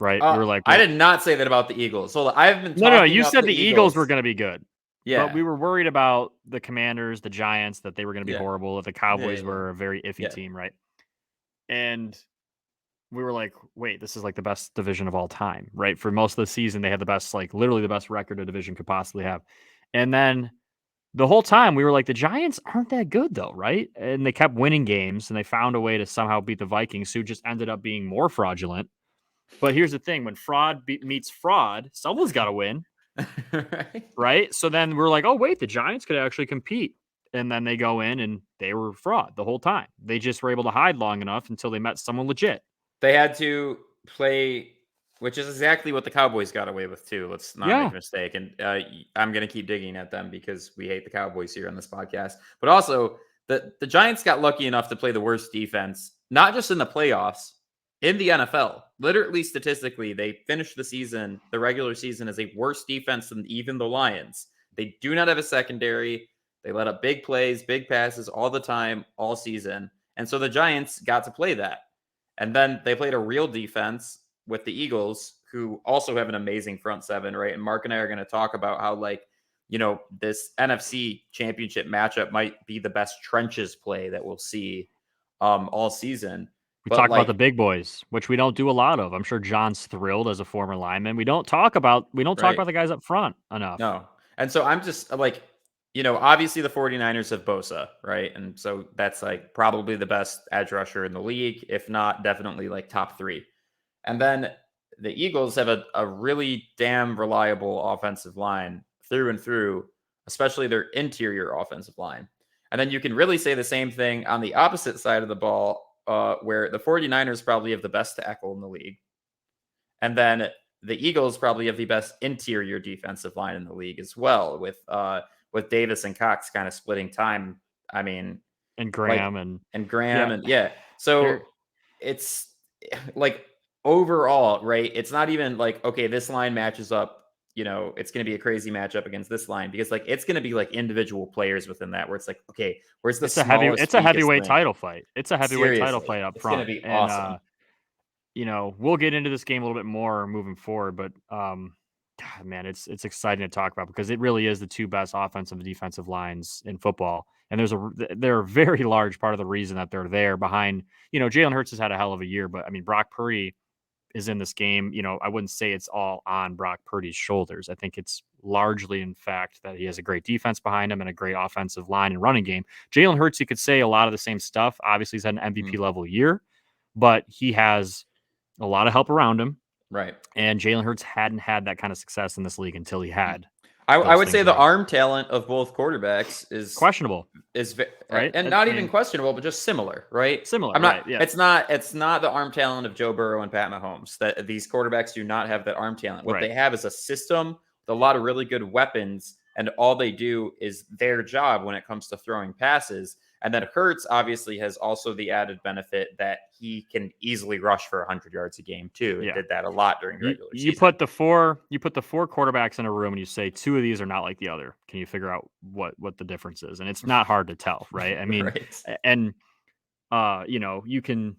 right? We were like, I did not say that about the Eagles. So I've been talking No, you said the Eagles were going to be good. Yeah. But we were worried about the Commanders, the Giants, that they were going to be horrible, that the Cowboys were a very iffy team, right? And we were like, wait, this is like the best division of all time, right? For most of the season, they had the best, like literally the best record a division could possibly have. And then the whole time we were like, the Giants aren't that good though, right? And they kept winning games and they found a way to somehow beat the Vikings, who just ended up being more fraudulent. But here's the thing, when fraud meets fraud, someone's got to win, right? So then we're like, oh, wait, the Giants could actually compete. And then they go in and they were fraud the whole time. They just were able to hide long enough until they met someone legit. They had to play, which is exactly what the Cowboys got away with too. Let's not make a mistake. And I'm going to keep digging at them because we hate the Cowboys here on this podcast. But also, the Giants got lucky enough to play the worst defense, not just in the playoffs, in the NFL. Literally, statistically, they finished the regular season, as a worse defense than even the Lions. They do not have a secondary. They let up big plays, big passes all the time, all season. And so the Giants got to play that. And then they played a real defense with the Eagles, who also have an amazing front seven, right? And Mark and I are going to talk about how, this NFC championship matchup might be the best trenches play that we'll see all season. We talk about the big boys, which we don't do a lot of. I'm sure John's thrilled as a former lineman. We don't talk about the guys up front enough. No. And so I'm just obviously the 49ers have Bosa, right? And so that's probably the best edge rusher in the league, if not definitely top 3. And then the Eagles have a really damn reliable offensive line through and through, especially their interior offensive line. And then you can really say the same thing on the opposite side of the ball, where the 49ers probably have the best tackle in the league. And then the Eagles probably have the best interior defensive line in the league as well, with Davis and Cox kind of splitting time. I mean, and Graham So it's overall, right? It's not even okay, this line matches up. It's going to be a crazy matchup against this line because it's going to be individual players within that where it's okay, where's the it's a heavyweight title fight. It's a heavyweight title fight up front. It's going to be awesome. We'll get into this game a little bit more moving forward, but God, man, it's exciting to talk about because it really is the two best offensive and defensive lines in football. And they're a very large part of the reason that they're there behind, Jalen Hurts has had a hell of a year, but I mean, Brock Purdy is in this game. I wouldn't say it's all on Brock Purdy's shoulders. I think it's largely, in fact, that he has a great defense behind him and a great offensive line and running game. Jalen Hurts, you could say a lot of the same stuff. Obviously, he's had an MVP level year, but he has a lot of help around him. Right. And Jalen Hurts hadn't had that kind of success in this league until he had I would say the arm talent of both quarterbacks is questionable, right, and not even questionable, but just similar, right? Similar, I'm not. Right, yeah. It's not the arm talent of Joe Burrow and Pat Mahomes. That these quarterbacks do not have that arm talent. What they have is a system with a lot of really good weapons, and all they do is their job when it comes to throwing passes. And then Hurts obviously has also the added benefit that he can easily rush for 100 yards a game too. He did that a lot during the regular season. You put the four quarterbacks in a room and you say two of these are not like the other. Can you figure out what the difference is? And it's not hard to tell, right? I mean, and you can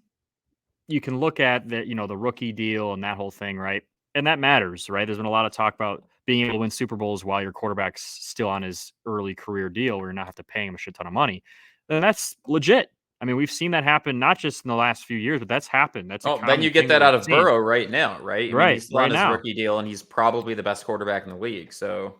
look at the the rookie deal and that whole thing, right? And that matters, right? There's been a lot of talk about being able to win Super Bowls while your quarterback's still on his early career deal where you're not have to pay him a shit ton of money. And that's legit. I mean, we've seen that happen not just in the last few years, but that's happened. That's then you get that out of Burrow right now, right? I mean, he's still on his rookie deal, and he's probably the best quarterback in the league. So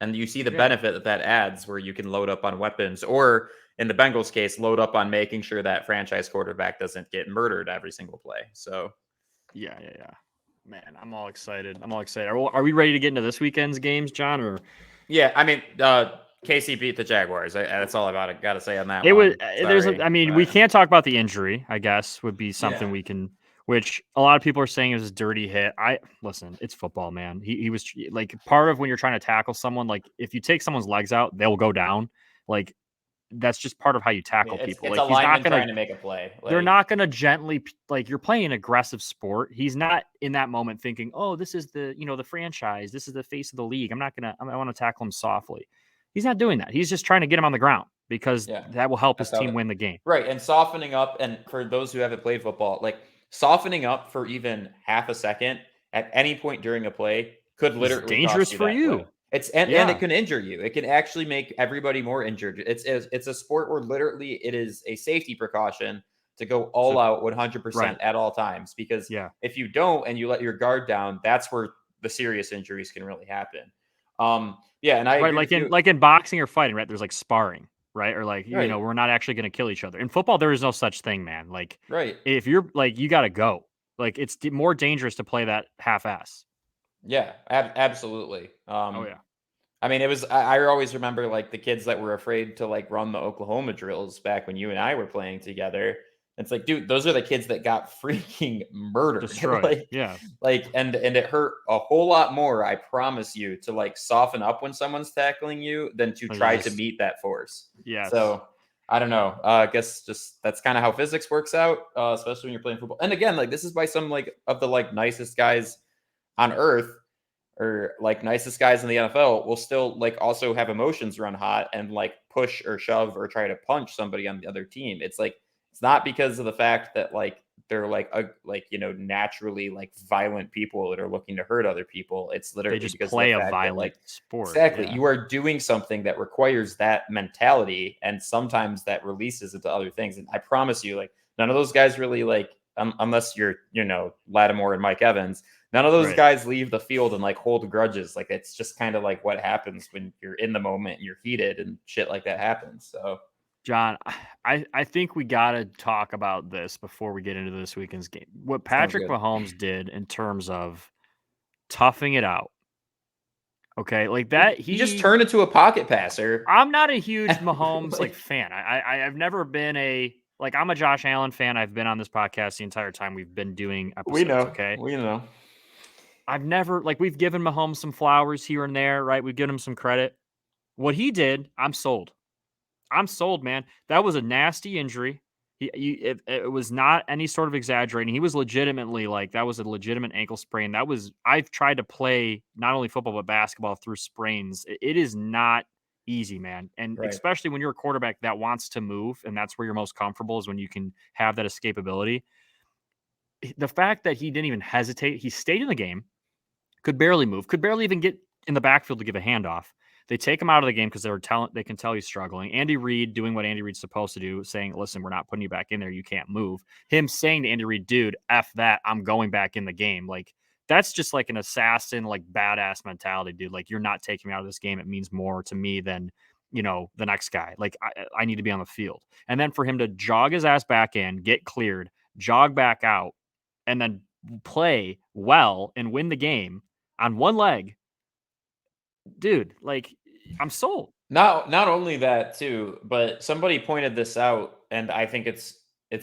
and you see the benefit that adds, where you can load up on weapons, or in the Bengals case, load up on making sure that franchise quarterback doesn't get murdered every single play. So yeah. Man, I'm all excited. Are we ready to get into this weekend's games, John? Or I mean, KC beat the Jaguars. That's all I got to say on that. We can't talk about the injury. I guess would be something we can. Which a lot of people are saying is a dirty hit. Listen, it's football, man. He was like part of when you're trying to tackle someone. Like if you take someone's legs out, they'll go down. Like that's just part of how you tackle people. It's like he's not trying to make a play. They're not going to gently you're playing an aggressive sport. He's not in that moment thinking, "Oh, this is the the franchise. This is the face of the league. I want to tackle him softly." He's not doing that. He's just trying to get him on the ground because that will help his team win the game. Right. And softening up, and for those who haven't played football, like softening up for even half a second at any point during a play could literally dangerous for you. Play. And it can injure you. It can actually make everybody more injured. It's a sport where literally it is a safety precaution to go all out 100% at all times. Because if you don't and you let your guard down, that's where the serious injuries can really happen. And I agree like in boxing or fighting, right? There's like sparring, right? Or like we're not actually going to kill each other. In football, there is no such thing, man. Like if you're like you got to go. Like it's more dangerous to play that half-ass. Yeah, absolutely. I mean, it was. I always remember like the kids that were afraid to like run the Oklahoma drills back when you and I were playing together. It's like, dude, those are the kids that got freaking murdered. Destroyed. And it hurt a whole lot more, I promise you, to like soften up when someone's tackling you than to try to meet that force. Yeah. So I don't know. I guess just that's kind of how physics works out, especially when you're playing football. And again, like this is by some like of the like nicest guys on earth, or like nicest guys in the NFL will still like also have emotions run hot and like push or shove or try to punch somebody on the other team. It's like, it's not because of the fact that like they're like naturally like violent people that are looking to hurt other people. It's literally they just because play of the a fact violent that, sport. Exactly. You are doing something that requires that mentality, and sometimes that releases into other things. And I promise you, like none of those guys really like unless you're Lattimore and Mike Evans. None of those guys leave the field and like hold grudges. Like it's just kind of like what happens when you're in the moment and you're heated and shit like that happens. So, John, I think we got to talk about this before we get into this weekend's game. What Patrick Mahomes did in terms of toughing it out. Okay, like that. He just turned into a pocket passer. I'm not a huge Mahomes like fan. I've never been I'm a Josh Allen fan. I've been on this podcast the entire time we've been doing episodes. We know. Okay. We know. I've never we've given Mahomes some flowers here and there, right? We've given him some credit. What he did, I'm sold. I'm sold, man. That was a nasty injury. It was not any sort of exaggerating. He was legitimately that was a legitimate ankle sprain. I've tried to play not only football but basketball through sprains. It is not easy, man. And especially when you're a quarterback that wants to move, and that's where you're most comfortable is when you can have that escapability. The fact that he didn't even hesitate, he stayed in the game, could barely move, could barely even get in the backfield to give a handoff. They take him out of the game because they can tell he's struggling. Andy Reid doing what Andy Reid's supposed to do, saying, listen, we're not putting you back in there. You can't move. Him saying to Andy Reid, dude, F that. I'm going back in the game. That's just like an assassin, badass mentality, dude. You're not taking me out of this game. It means more to me than, the next guy. I need to be on the field. And then for him to jog his ass back in, get cleared, jog back out, and then play well and win the game on one leg. dude, like I'm sold. Not only that too, but somebody pointed this out, and I think it's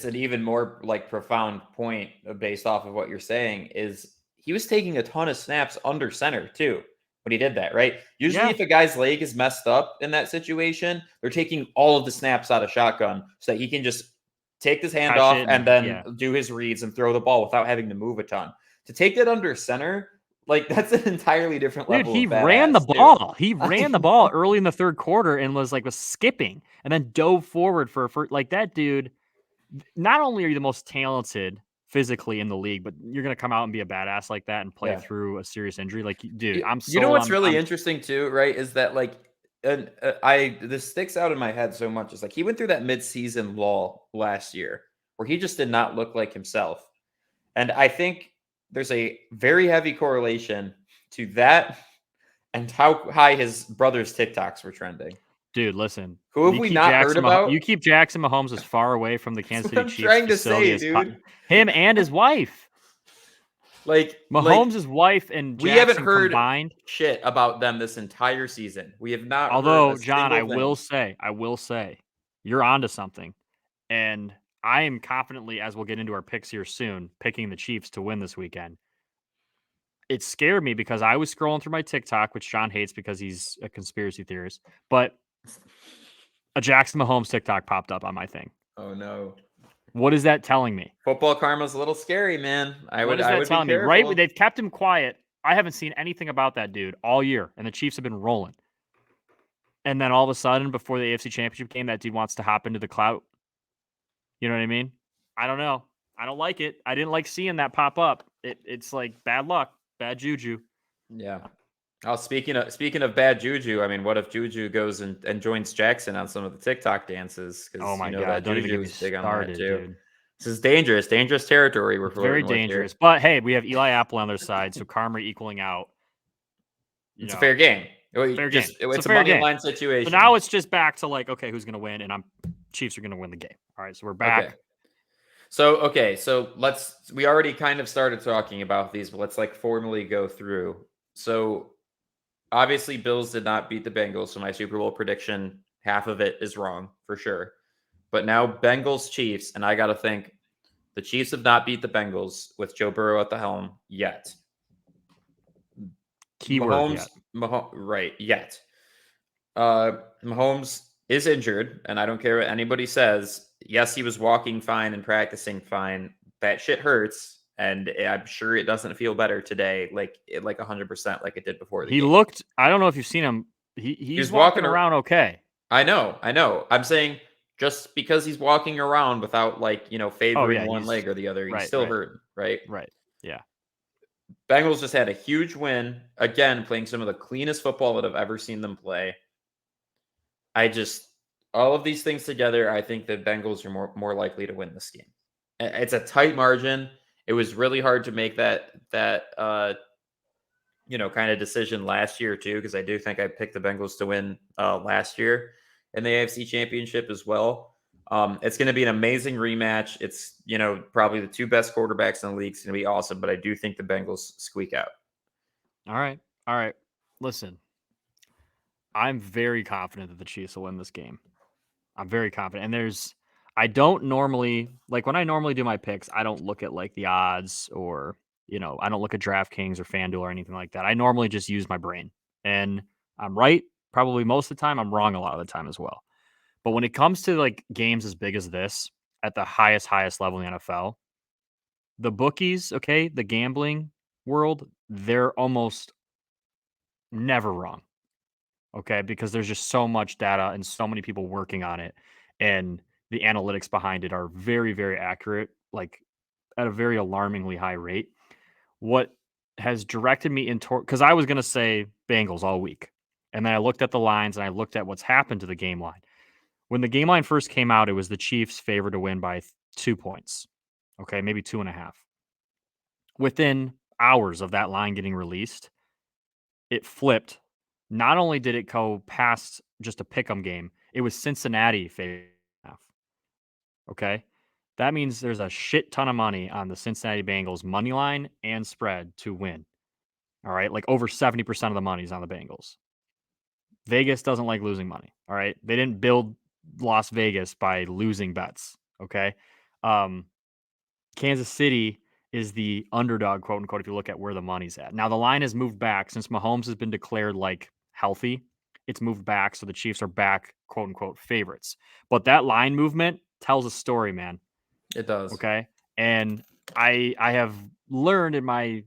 an even more like profound point based off of what you're saying. Is he was taking a ton of snaps under center too when he did that, right? Usually, Yeah. if a guy's leg is messed up in that situation, they're taking all of the snaps out of shotgun so that he can just take his hand Catch off it and and- then yeah. do his reads and throw the ball without having to move a ton. To take that under center, like that's an entirely different Dude, level he of ran the badass, too. ball. He ran the ball early in the third quarter and was skipping and then dove forward for like that dude. Not only are you the most talented physically in the league, but you're gonna come out and be a badass like that and play Yeah. through a serious injury. Like, dude, I'm You know sold. what's really interesting too, right? Is that like, and this sticks out in my head so much. Is like he went through that midseason lull last year where he just did not look like himself, and I think there's a very heavy correlation to that and how high his brother's TikToks were trending. Dude, listen. Who have we not heard about? You keep Jackson Mahomes as far away from the Kansas City I'm Chiefs trying to facility say, as dude. him and his wife. Like Mahomes' wife and we Jackson haven't heard combined shit about them this entire season. We have not. Although, heard a John, I single thing. will say, you're onto something. And I am confidently, as we'll get into our picks here soon, picking the Chiefs to win this weekend. It scared me because I was scrolling through my TikTok, which John hates because he's a conspiracy theorist, but a Jackson Mahomes TikTok popped up on my thing. Oh no. What is that telling me? Football karma's a little scary, man. I would be telling me? careful. Right? They've kept him quiet. I haven't seen anything about that dude all year, and the Chiefs have been rolling. And then all of a sudden, before the AFC Championship game, that dude wants to hop into the clout. You know what I mean? I don't know. I don't like it. I didn't like seeing that pop up. It's like bad luck, bad juju. Yeah. Oh, speaking of bad juju, I mean, what if Juju goes and joins Jackson on some of the TikTok dances? Oh my god! that Don't even get me Juju is big on that started, too. dude. This is dangerous territory. We're Very flirting with here. dangerous. But hey, we have Eli Apple on their side, so karma equaling out. It's a fair game. Fair game. It's a fair money game. line situation. So now it's just back to like, okay, who's going to win? And Chiefs are going to win the game. All right, so we're back. So we already kind of started talking about these, but let's like formally go through. So obviously Bills did not beat the Bengals, so my Super Bowl prediction, half of it is wrong for sure. But now Bengals Chiefs, and I got to think the Chiefs have not beat the Bengals with Joe Burrow at the helm yet. Keyword yet. Mahomes is injured, and I don't care what anybody says. Yes, he was walking fine and practicing fine. That shit hurts, and I'm sure it doesn't feel better today, like 100%, like it did before the game. Looked. I don't know if you've seen him. He's walking around okay. I know. I'm saying just because he's walking around without favoring one leg or the other, he's still hurting, right? Right. Yeah. Bengals just had a huge win, again, playing some of the cleanest football that I've ever seen them play. All of these things together, I think the Bengals are more likely to win this game. It's a tight margin. It was really hard to make that kind of decision last year too, because I do think I picked the Bengals to win last year in the AFC Championship as well. It's going to be an amazing rematch. It's, probably the two best quarterbacks in the league. It's going to be awesome, but I do think the Bengals squeak out. All right. Listen, I'm very confident that the Chiefs will win this game. I'm very confident. And I don't normally, like when I normally do my picks, I don't look at like the odds or, I don't look at DraftKings or FanDuel or anything like that. I normally just use my brain. And I'm right probably most of the time. I'm wrong a lot of the time as well. But when it comes to like games as big as this at the highest level in the NFL, the bookies, okay, the gambling world, they're almost never wrong. Okay, because there's just so much data and so many people working on it, and the analytics behind it are very, very accurate, like at a very alarmingly high rate. What has directed me into, because I was going to say Bengals all week, and then I looked at the lines and I looked at what's happened to the game line. When the game line first came out, it was the Chiefs favored to win by 2 points. Okay, maybe 2.5. Within hours of that line getting released, it flipped. Not only did it go past just a pick'em game, it was Cincinnati favored. Okay, that means there's a shit ton of money on the Cincinnati Bengals money line and spread to win. All right, like over 70% of the money is on the Bengals. Vegas doesn't like losing money. All right. They didn't build Las Vegas by losing bets. Okay. Kansas City is the underdog, quote unquote, if you look at where the money's at. Now, the line has moved back since Mahomes has been declared like healthy. It's moved back. So the Chiefs are back, quote unquote, favorites. But that line movement tells a story, man. It does. Okay. And I have learned in my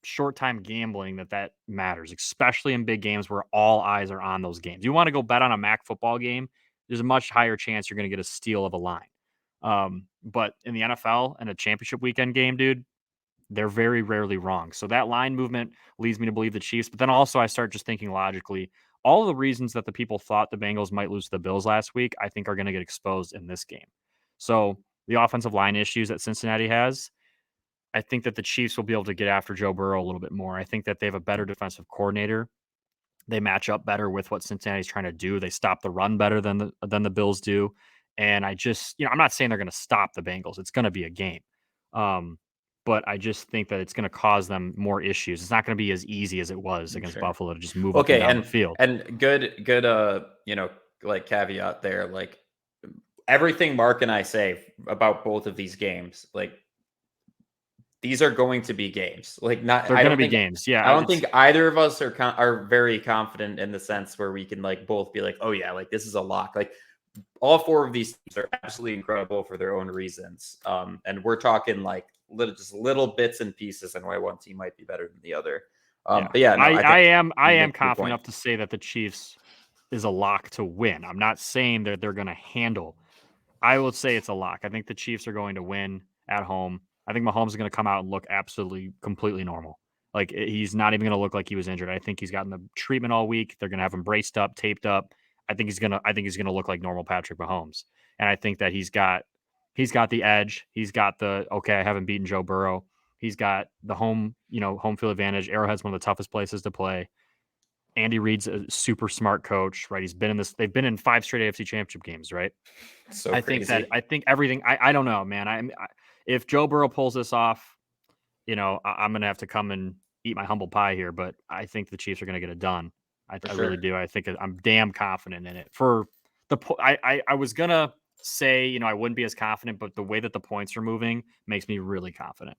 short time gambling that matters, especially in big games where all eyes are on those games. You want to go bet on a MAC football game, there's a much higher chance you're going to get a steal of a line. But in the NFL and a championship weekend game, dude, they're very rarely wrong. So that line movement leads me to believe the Chiefs. But then also I start just thinking logically, all of the reasons that the people thought the Bengals might lose to the Bills last week, I think are going to get exposed in this game. So the offensive line issues that Cincinnati has, I think that the Chiefs will be able to get after Joe Burrow a little bit more. I think that they have a better defensive coordinator. They match up better with what Cincinnati's trying to do. They stop the run better than the Bills do. And I just, I'm not saying they're going to stop the Bengals. It's going to be a game. But I just think that it's going to cause them more issues. It's not going to be as easy as it was against Buffalo to just move up and down the field. And good, like caveat there, like everything Mark and I say about both of these games, like these are going to be games. Like they're going to be games. Yeah, I don't think either of us are very confident in the sense where we can like both be like, oh yeah, like this is a lock. Like all four of these teams are absolutely incredible for their own reasons. And we're talking like little bits and pieces and why one team might be better than the other. But yeah, no, I am confident enough to say that the Chiefs is a lock to win. I'm not saying that they're going to handle. I will say it's a lock. I think the Chiefs are going to win at home. I think Mahomes is going to come out and look absolutely, completely normal. Like he's not even going to look like he was injured. I think he's gotten the treatment all week. They're going to have him braced up, taped up. I think he's going to look like normal Patrick Mahomes. And I think that he's got the edge. He's got the, okay, I haven't beaten Joe Burrow. He's got the home field advantage. Arrowhead's one of the toughest places to play. Andy Reid's a super smart coach, right? They've been in 5 straight AFC championship games, right? So I crazy. think everything, I don't know, man. If Joe Burrow pulls this off, I'm going to have to come and eat my humble pie here, but I think the Chiefs are going to get it done. I really do. I think I'm damn confident in it. For I was going to say, I wouldn't be as confident, but the way that the points are moving makes me really confident.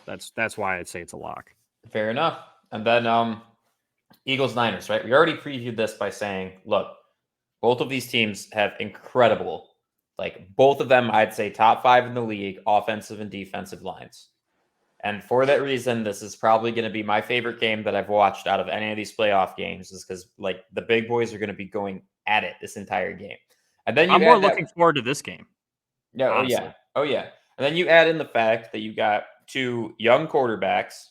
That's why I'd say it's a lock. Fair enough. And then Eagles Niners, right? We already previewed this by saying, look, both of these teams have incredible, like both of them, I'd say top 5 in the league, offensive and defensive lines. And for that reason, this is probably going to be my favorite game that I've watched out of any of these playoff games, is because like the big boys are going to be going at it this entire game. And then I'm more looking forward to this game. Yeah. Honestly. Oh yeah. And then you add in the fact that you got 2 young quarterbacks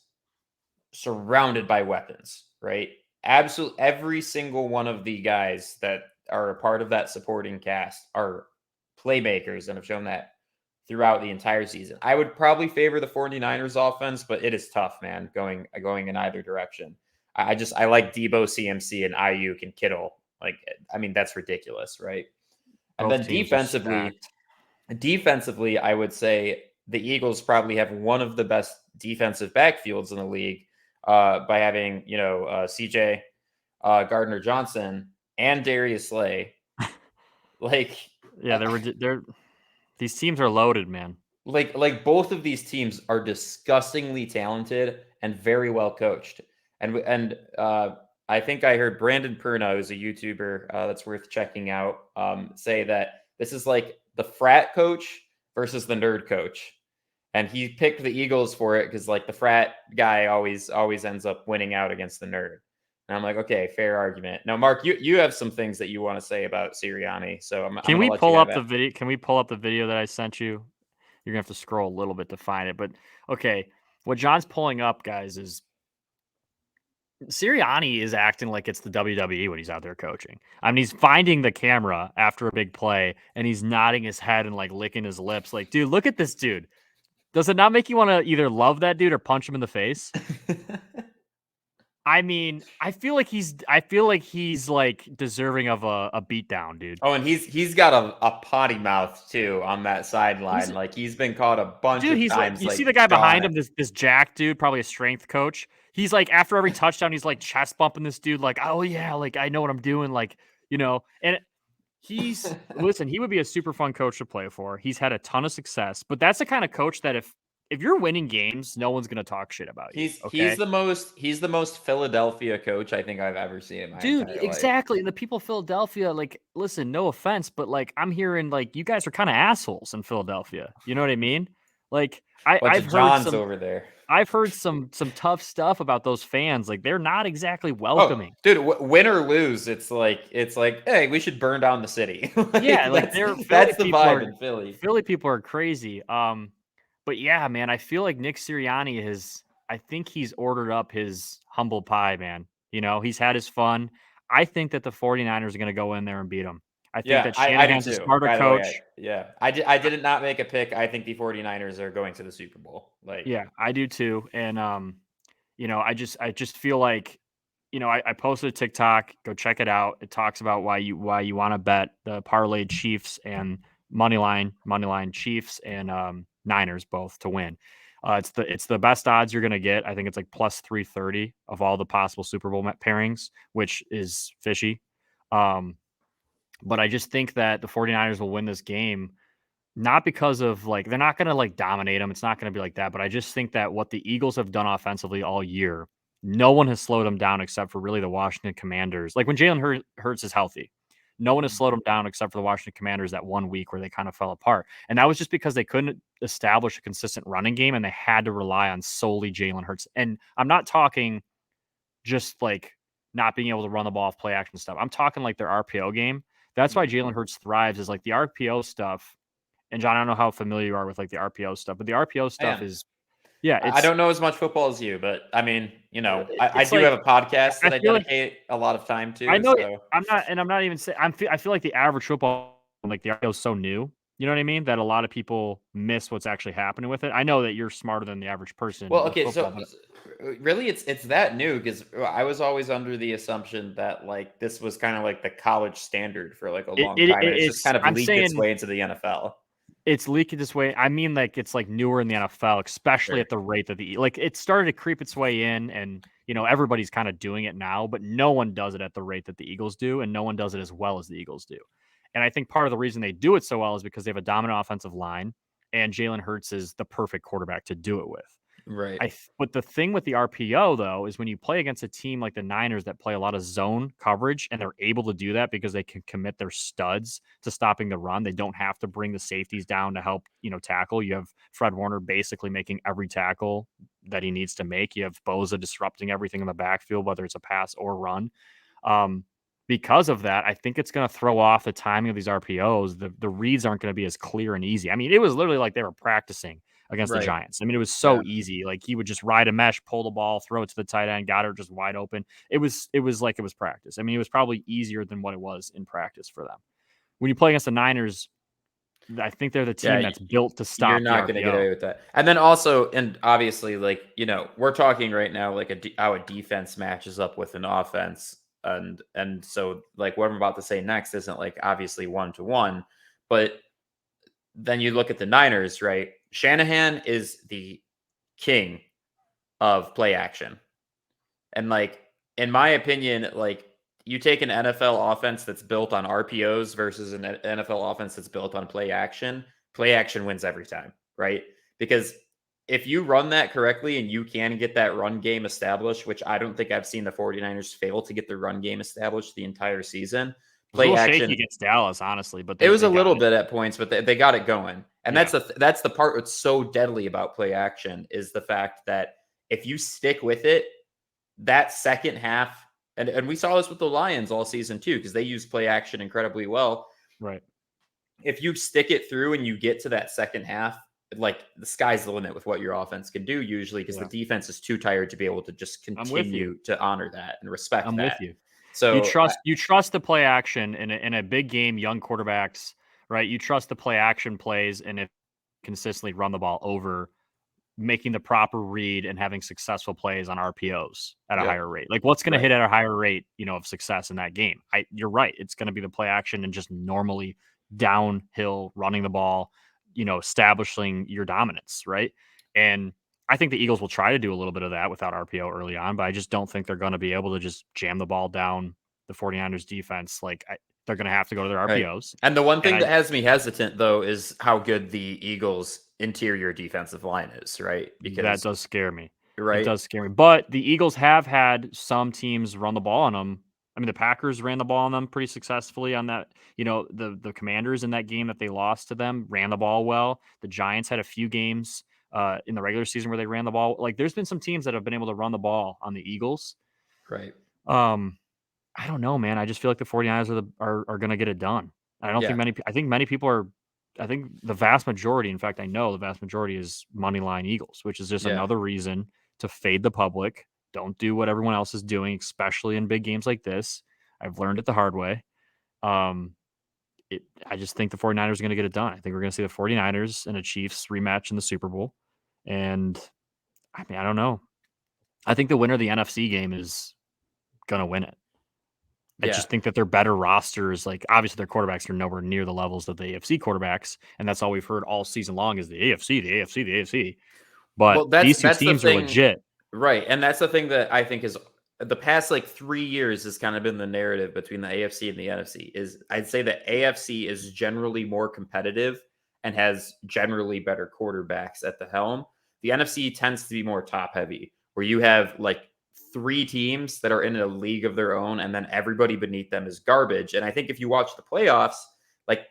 surrounded by weapons, right? Absolutely every single one of the guys that are a part of that supporting cast are playmakers and have shown that throughout the entire season. I would probably favor the 49ers offense, but it is tough, man, going in either direction. I like Debo, CMC, and Ayuk and Kittle. Like, I mean, that's ridiculous, right? And then defensively, I would say the Eagles probably have one of the best defensive backfields in the league by having, CJ Gardner Johnson and Darius Slay. Like, yeah, they're these teams are loaded, man. Like both of these teams are disgustingly talented and very well coached. And I think I heard Brandon Perna, who's a YouTuber that's worth checking out, say that this is like the frat coach versus the nerd coach. And he picked the Eagles for it because like the frat guy always ends up winning out against the nerd. And I'm like, okay, fair argument. Now, Mark, you have some things that you want to say about Sirianni. So Can we pull up the video? Can we pull up the video that I sent you? You're gonna have to scroll a little bit to find it. But okay, what John's pulling up, guys, is Sirianni is acting like it's the WWE when he's out there coaching. I mean, he's finding the camera after a big play and he's nodding his head and like licking his lips. Like, dude, look at this dude. Does it not make you want to either love that dude or punch him in the face? I mean, I feel like he's like deserving of a beatdown, dude. Oh, and he's got a potty mouth too on that sideline. Like he's been caught a bunch of He's like, times. you Like see the guy jawing behind him, this Jack dude, probably a strength coach. He's like, after every touchdown, he's like chest bumping this dude, like, oh yeah, like I know what I'm doing, like, and listen, he would be a super fun coach to play for. He's had a ton of success, but that's the kind of coach that if you're winning games, no one's gonna talk shit about you. He's the most Philadelphia coach I think I've ever seen in my Dude, entire life. exactly. And the people of Philadelphia, like, listen, no offense, but like I'm hearing like you guys are kind of assholes in Philadelphia. You know what I mean? Like I've heard over there. I've heard some tough stuff about those fans. Like they're not exactly welcoming. Oh, dude, win or lose, it's like, hey, we should burn down the city. Yeah, like that's the vibe in Philly. Philly people are crazy. But yeah, man, I feel like Nick Sirianni I think he's ordered up his humble pie, man. He's had his fun. I think that the 49ers are going to go in there and beat them. I think that Shanahan's a smarter coach. Yeah. I did not make a pick. I think the 49ers are going to the Super Bowl. Yeah, I do too. And I just feel like, I posted a TikTok, go check it out. It talks about why you want to bet the parlay Chiefs and money line Chiefs and Niners both to win. It's the best odds you're going to get. I think it's like plus 330 of all the possible Super Bowl pairings, which is fishy. But I just think that the 49ers will win this game, not because of like, they're not going to like dominate them. It's not going to be like that. But I just think that what the Eagles have done offensively all year, no one has slowed them down except for really the Washington Commanders. Like when Jalen Hurts is healthy, no one has slowed them down except for the Washington Commanders that 1 week where they kind of fell apart. And that was just because they couldn't establish a consistent running game and they had to rely on solely Jalen Hurts. And I'm not talking just like not being able to run the ball off play action stuff. I'm talking like their RPO game. That's why Jalen Hurts thrives, is like the RPO stuff. And John, I don't know how familiar you are with like the RPO stuff, but the RPO stuff is, yeah. I don't know as much football as you, but I mean, I do like, have a podcast that I dedicate like, a lot of time to. I know. So. I'm not even saying. I feel like the average football, like the RPO, is so new. You know what I mean? That a lot of people miss what's actually happening with it. I know that you're smarter than the average person. Well, okay, football, so really, it's that new because I was always under the assumption that like this was kind of like the college standard for like a long time. And it's just kind of leaked its way into the NFL. It's leaking this way. I mean, like it's like newer in the NFL, especially at the rate that it started to creep its way in, and everybody's kind of doing it now, but no one does it at the rate that the Eagles do, and no one does it as well as the Eagles do. And I think part of the reason they do it so well is because they have a dominant offensive line, and Jalen Hurts is the perfect quarterback to do it with. Right. But the thing with the RPO, though, is when you play against a team like the Niners that play a lot of zone coverage, and they're able to do that because they can commit their studs to stopping the run. They don't have to bring the safeties down to help, tackle. You have Fred Warner basically making every tackle that he needs to make. You have Bosa disrupting everything in the backfield, whether it's a pass or run. Because of that, I think it's going to throw off the timing of these RPOs. The reads aren't going to be as clear and easy. I mean, it was literally like they were practicing against the Giants. I mean, it was so easy. Like he would just ride a mesh, pull the ball, throw it to the tight end, got her just wide open. It was like it was practice. I mean, it was probably easier than what it was in practice for them. When you play against the Niners, I think they're the team that's built to stop. You're not going to get away with that. And then also, and obviously, like, we're talking right now, like how a defense matches up with an offense. And so like what I'm about to say next isn't like obviously 1-to-1, but then you look at the Niners, right? Shanahan is the king of play action. And like, in my opinion, like you take an NFL offense that's built on RPOs versus an NFL offense that's built on play action wins every time, right? Because if you run that correctly and you can get that run game established, which I don't think I've seen the 49ers fail to get the run game established the entire season. Play action against Dallas, honestly, but it was a little bit at points, but they got it going. And that's the part that's so deadly about play action is the fact that if you stick with it, that second half, and we saw this with the Lions all season too, because they use play action incredibly well. Right. If you stick it through and you get to that second half, like the sky's the limit with what your offense can do usually, because the defense is too tired to be able to just continue to honor that and respect that. I'm with you. So you trust the play action in a big game, young quarterbacks, right? You trust the play action plays, and if consistently run the ball over making the proper read and having successful plays on RPOs at a Yep. higher rate. Like what's going to Right. hit at a higher rate, of success in that game? You're right. It's going to be the play action and just normally downhill running the ball, establishing your dominance, right? And I think the Eagles will try to do a little bit of that without RPO early on, but I just don't think they're going to be able to just jam the ball down the 49ers defense. They're going to have to go to their RPOs. Right. And the one thing that has me hesitant, though, is how good the Eagles' interior defensive line is, right? Because that does scare me. Right. It does scare me. But the Eagles have had some teams run the ball on them. I mean, the Packers ran the ball on them pretty successfully on that. The Commanders in that game that they lost to them ran the ball well. The Giants had a few games in the regular season where they ran the ball. Like, there's been some teams that have been able to run the ball on the Eagles. Right. I don't know, man. I just feel like the 49ers are going to get it done. I think many people are. I think the vast majority, in fact, I know the vast majority is moneyline Eagles, which is just another reason to fade the public. Don't do what everyone else is doing, especially in big games like this. I've learned it the hard way. I just think the 49ers are going to get it done. I think we're going to see the 49ers and a Chiefs rematch in the Super Bowl. And I mean, I don't know. I think the winner of the NFC game is going to win it. I just think that they're better rosters. Like, obviously, their quarterbacks are nowhere near the levels of the AFC quarterbacks, and that's all we've heard all season long is the AFC, the AFC, the AFC. But these two teams are legit. Right, and that's the thing that I think is the past 3 years has kind of been the narrative between the AFC and the NFC. Is I'd say the AFC is generally more competitive and has generally better quarterbacks at the helm. The NFC tends to be more top heavy, where you have 3 teams that are in a league of their own, and then everybody beneath them is garbage. And I think if you watch the playoffs,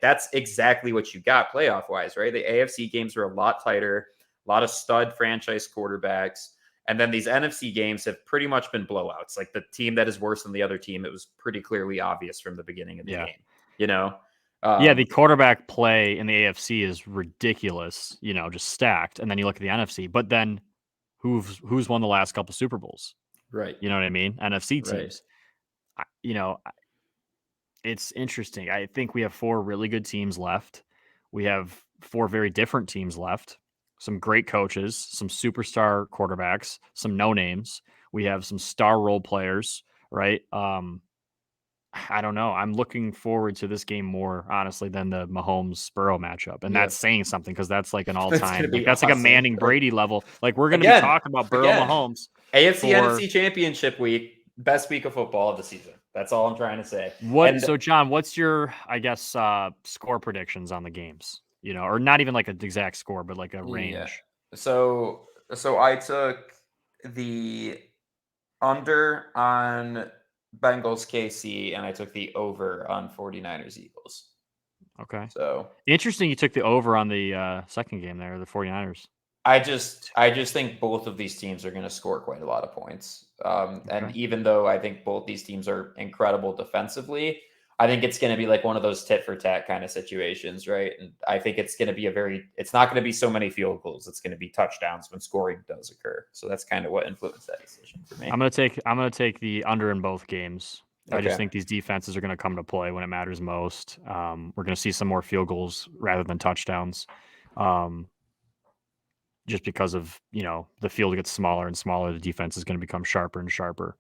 that's exactly what you got playoff wise, right? The AFC games are a lot tighter, a lot of stud franchise quarterbacks. And then these NFC games have pretty much been blowouts. Like the team that is worse than the other team, it was pretty clearly obvious from the beginning of the game, the quarterback play in the AFC is ridiculous, just stacked. And then you look at the NFC, but then who's won the last couple Super Bowls? Right. You know what I mean? NFC teams. Right. It's interesting. I think we have 4 really good teams left. We have 4 very different teams left. Some great coaches, some superstar quarterbacks, some no names. We have some star role players, right? I don't know. I'm looking forward to this game more, honestly, than the Mahomes-Burrow matchup. And that's saying something because that's like an all-time. That's awesome. Like a Manning-Brady level. Like, we're going to be talking about Burrow-Mahomes. AFC NFC Championship week, best week of football of the season. That's all I'm trying to say. So, John, what's your, score predictions on the games? Or not even like an exact score, but like a range. Yeah. So I took the under on Bengals KC, and I took the over on 49ers Eagles. Okay. So interesting you took the over on the second game there, the 49ers. I just think both of these teams are going to score quite a lot of points. And even though I think both these teams are incredible defensively, I think it's going to be like one of those tit for tat kind of situations, right? And I think it's going to be it's not going to be so many field goals. It's going to be touchdowns when scoring does occur. So that's kind of what influenced that decision for me. I'm going to take the under in both games. Okay. I just think these defenses are going to come to play when it matters most. We're going to see some more field goals rather than touchdowns. Just because of, the field gets smaller and smaller, the defense is going to become sharper and sharper.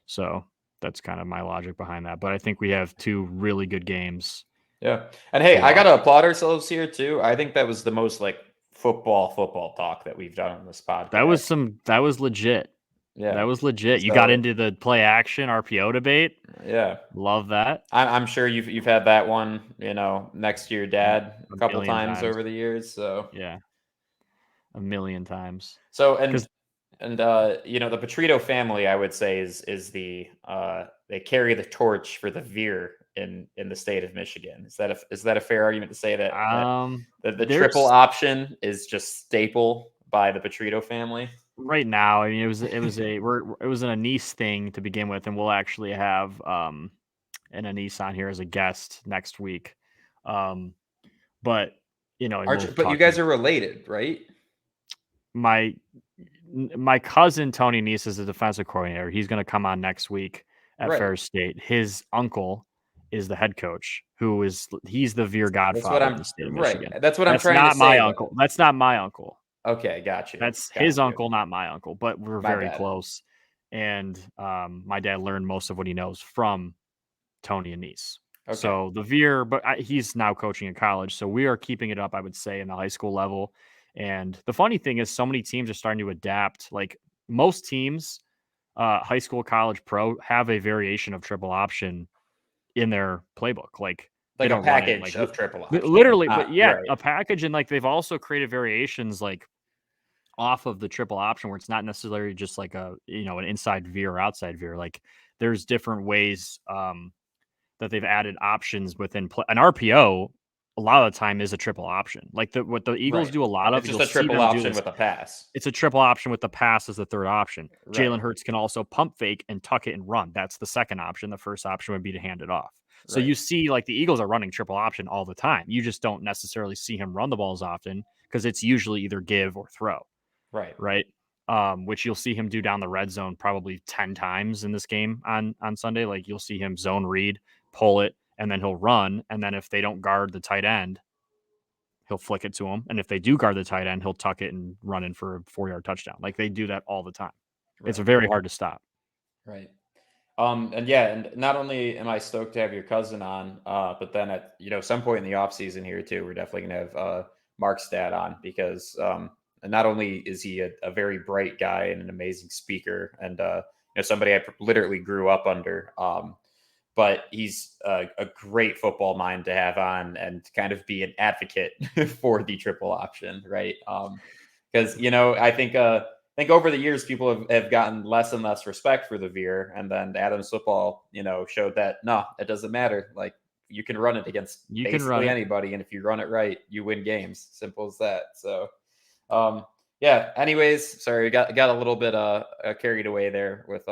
So that's kind of my logic behind that. But I think we have 2 really good games. Yeah. And hey, I got to applaud ourselves here too. I think that was the most football talk that we've done on this podcast. That was legit. Yeah. That was legit. So, you got into the play action RPO debate. Yeah. Love that. I'm sure you've had that one, next to your dad a couple times over the years. So yeah. A million times. So the Petrito family, I would say, is the they carry the torch for the veer in the state of Michigan. Is that a fair argument to say that the triple option is just staple by the Petrito family? Right now, I mean, it was an Anise thing to begin with, and we'll actually have an Anise on here as a guest next week. But you guys are related, right? My cousin Tony Nese is the defensive coordinator. He's going to come on next week at Ferris State. His uncle is the head coach, he's the veer godfather of the state of Michigan. That's what I'm trying to say. That's not my uncle. Okay, got you. That's Got his you. uncle, not my uncle, but we're My very bad. close. And my dad learned most of what he knows from Tony Anise. Okay. So the Veer, but he's now coaching in college. So we are keeping it up, I would say, in the high school level. And the funny thing is, so many teams are starting to adapt. Like most teams, high school, college, pro, have a variation of triple option in their playbook. Like they Like a don't run it package like of triple option. literally, but yeah, Right. a package. And like they've also created variations like off of the triple option where it's not necessarily just like a, an inside veer or outside veer. Like there's different ways that they've added options within an RPO. A lot of the time is a triple option. Like what the Eagles Right. do a lot of. It's just You'll a triple see them do option this. with a pass. It's a triple option with the pass as the third option. Right. Jalen Hurts can also pump fake and tuck it and run. That's the second option. The first option would be to hand it off. So Right. you see, like the Eagles are running triple option all the time. You just don't necessarily see him run the balls often because it's usually either give or throw. Right. Right. Which you'll see him do down the red zone probably 10 times in this game on Sunday. Like you'll see him zone read, pull it, and then he'll run. And then if they don't guard the tight end, he'll flick it to him. And if they do guard the tight end, he'll tuck it and run in for a 4-yard touchdown. Like they do that all the time. Right. It's very hard to stop. Right. And yeah, and not only am I stoked to have your cousin on, but then at some point in the off season here too, we're definitely gonna have Mark's dad on because and not only is he a very bright guy and an amazing speaker and somebody I literally grew up under, but he's a great football mind to have on and kind of be an advocate for the triple option, right? Because I think over the years people have gotten less and less respect for the veer, and then Adams football, showed that no, it doesn't matter. Like you can run it against basically anybody, and if you run it right, you win games. Simple as that. So. Yeah. Anyways, sorry, got a little bit carried away there with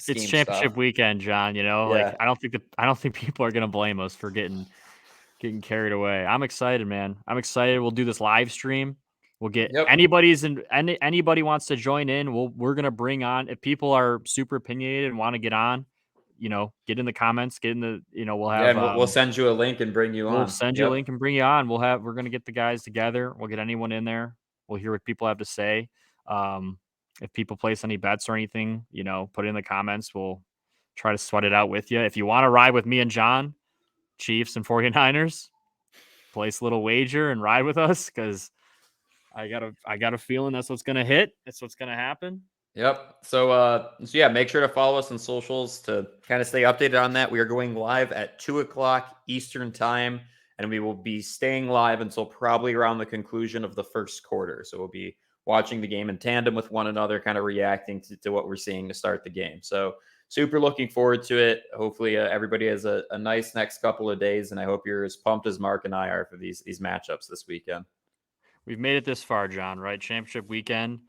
it's championship stuff. weekend, John. Like I don't think people are gonna blame us for getting carried away. I'm excited, man. I'm excited. We'll do this live stream. We'll get anybody wants to join in. We're gonna bring on if people are super opinionated and want to get on. Get in the comments. Get in the. We'll have. And we'll send you a link and bring you on. We'll send you a link and bring you on. We're gonna get the guys together. We'll get anyone in there. We'll hear what people have to say. If people place any bets or anything, put it in the comments. We'll try to sweat it out with you. If you want to ride with me and John, Chiefs and 49ers, place a little wager and ride with us because I got a feeling that's what's gonna hit. That's what's gonna happen. Yep. So yeah, make sure to follow us on socials to kind of stay updated on that. We are going live at 2:00 Eastern time, and we will be staying live until probably around the conclusion of the first quarter. So we'll be watching the game in tandem with one another, kind of reacting to what we're seeing to start the game. So super looking forward to it. Hopefully everybody has a nice next couple of days, and I hope you're as pumped as Mark and I are for these matchups this weekend. We've made it this far, John, right? Championship weekend,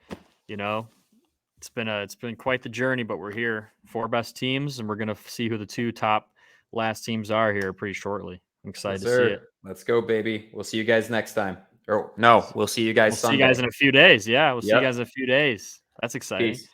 it's been quite the journey, but we're here. 4 best teams, and we're going to see who the 2 top last teams are here pretty shortly. I'm excited to see it. Let's go, baby. We'll see you guys next time. Or no, we'll see you guys Sunday. See you guys in a few days. Yeah, we'll see you guys in a few days. That's exciting. Peace.